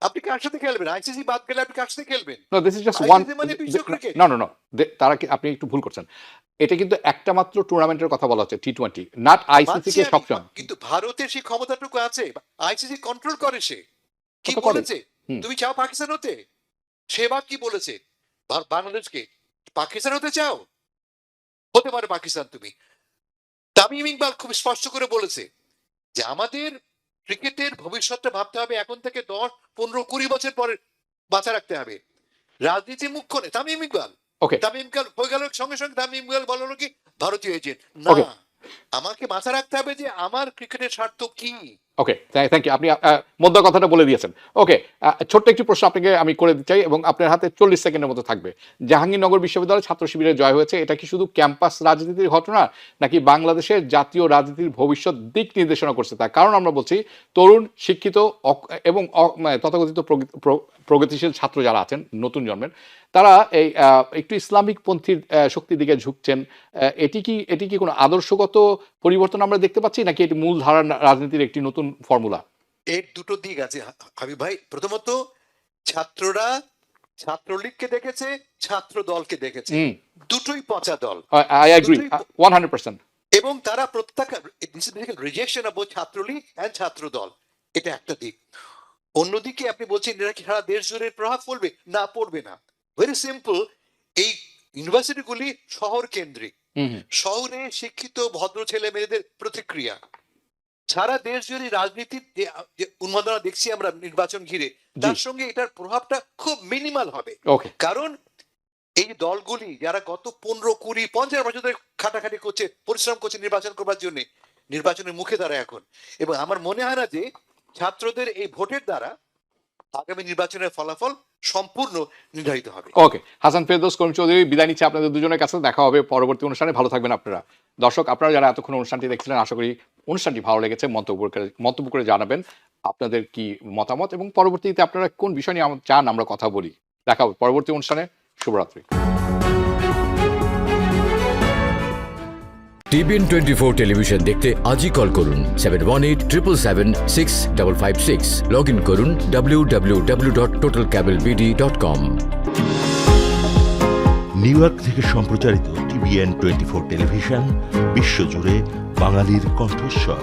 Speaker 2: আপনি কার সাথে খেলবেন? আইসিসি বাদ গেলে আপনি কার সাথে খেলবেন?
Speaker 1: No, this is just
Speaker 2: ICC
Speaker 1: one.
Speaker 2: মানে বিশ্ব ক্রিকেট।
Speaker 1: No. তারা কি, আপনি একটু ভুল করছেন। এটা কিন্তু একটা মাত্র টুর্নামেন্টের কথা বলা হচ্ছে, T20, নট আইসিসি কে সবসময়।
Speaker 2: কিন্তু ভারতের সেই ক্ষমতাটুকু আছে, আইসিসি কন্ট্রোল করে। সে কি
Speaker 1: কত করে?
Speaker 2: বলেছে?
Speaker 1: হুম।
Speaker 2: তুমি চাও পাকিস্তান হতে? সেবার কি বলেছে? বাংলাদেশকে পাকিস্তান হতে চাও? হতে পারে পাকিস্তান তুমি। তামিম ইকবাল খুব স্পষ্ট করে বলেছে যে আমাদের ক্রিকেটের ভবিষ্যৎটা ভাবতে হবে এখন থেকে 10, 15, 20 বছর পরে বাঁচা রাখতে হবে। রাজনীতি মুখ্য নেই তামিম ইকবাল।
Speaker 1: ওকে,
Speaker 2: তামিম ইকবাল হয়ে গেল সঙ্গে সঙ্গে তামিম ইকবাল বললো কি ভারতীয় এজেন্ট না।
Speaker 1: Okay.
Speaker 2: আমাকে মাথায় রাখতে হবে যে আমার ক্রিকেটের স্বার্থ কি।
Speaker 1: ওকে, থ্যাংক ইউ। আপনি মধ্য কথাটা বলে দিয়েছেন। ওকে, ছোট্ট একটি প্রশ্ন আপনাকে আমি করে দিতে চাই এবং আপনার হাতে 40 সেকেন্ডের মতো থাকবে। জাহাঙ্গীরনগর বিশ্ববিদ্যালয় ছাত্র শিবিরের জয় হয়েছে, এটা কি শুধু ক্যাম্পাস রাজনীতির ঘটনা, নাকি বাংলাদেশের জাতীয় রাজনীতির ভবিষ্যৎ দিক নির্দেশনা করছে তা? কারণ আমরা বলছি তরুণ, শিক্ষিত এবং তথাকথিত প্রগতিশীল ছাত্র যারা আছেন নতুন জন্মের, তারা এই একটু ইসলামিক পন্থীর শক্তির দিকে ঝুঁকছেন। এটি কি কোনো আদর্শগত পরিবর্তন আমরা দেখতে পাচ্ছি, নাকি এটি মূল ধারার রাজনীতির একটি নতুন ফর্মুলা?
Speaker 2: এর দুটো দিক আছে হাবিব ভাই। প্রথমত ছাত্ররা ছাত্রলীগকে দেখেছে, ছাত্র দলকে দেখেছে, দুটোই পচা দল।
Speaker 1: I agree 100%।
Speaker 2: এবং তারা প্রত্যাখ্যান, রিজেকশন অফ ছাত্রলীগ এন্ড ছাত্র দল, এটা একটা দিক। অন্যদিকে আপনি বলছেন এরা কি সারা দেশ জুড়ে প্রভাব পড়বে? না, পড়বে না। ভেরি সিম্পল, এই ইউনিভার্সিটিগুলি শহর কেন্দ্রিক। শহরে শিক্ষিত ভদ্র ছেলে মেয়েদের প্রতিক্রিয়া। সারা দেশ জুড়ে রাজনীতির যে উন্মাদনা দেখছি আমরা নির্বাচন ঘিরে, তার সঙ্গে এটার প্রভাবটা খুব মিনিমাল হবে। কারণ এই দলগুলি যারা গত 15, 20, 50 বছর ধরে খাটাখাটি করছে, পরিশ্রম করছে নির্বাচন করবার জন্য, নির্বাচনের মুখে তারা এখন। এবং আমার মনে হয় না যে ছাত্রদের এই ভোটের দ্বারা আগামী নির্বাচনের ফলাফল সম্পূর্ণ নির্ধারিত হবে।
Speaker 1: ওকে, হাসান ফেরদৌস, করিম চৌধুরী, বিদায় নিচ্ছে আপনাদের দুজনের কাছে। দেখা হবে পরবর্তী অনুষ্ঠানে। ভালো থাকবেন আপনারা। দর্শক, আপনারা যারা এতক্ষণ অনুষ্ঠানটি দেখছিলেন, আশা করি অনুষ্ঠানটি ভালো লেগেছে। মন্তব্য করে জানাবেন আপনাদের কি মতামত এবং পরবর্তীতে আপনারা কোন বিষয় নিয়ে চান আমরা কথা বলি। দেখা হবে পরবর্তী অনুষ্ঠানে। শুভরাত্রি।
Speaker 4: TBN 24 টেলিভিশন দেখতে আজই কল করুন 7187776556। লগ ইন করুন www.totalcablebd.com।
Speaker 5: নিউ ইয়র্ক থেকে সম্প্রচারিত TBN 24 টেলিভিশন বিশ্বজুড়ে বাঙালির কণ্ঠস্বর।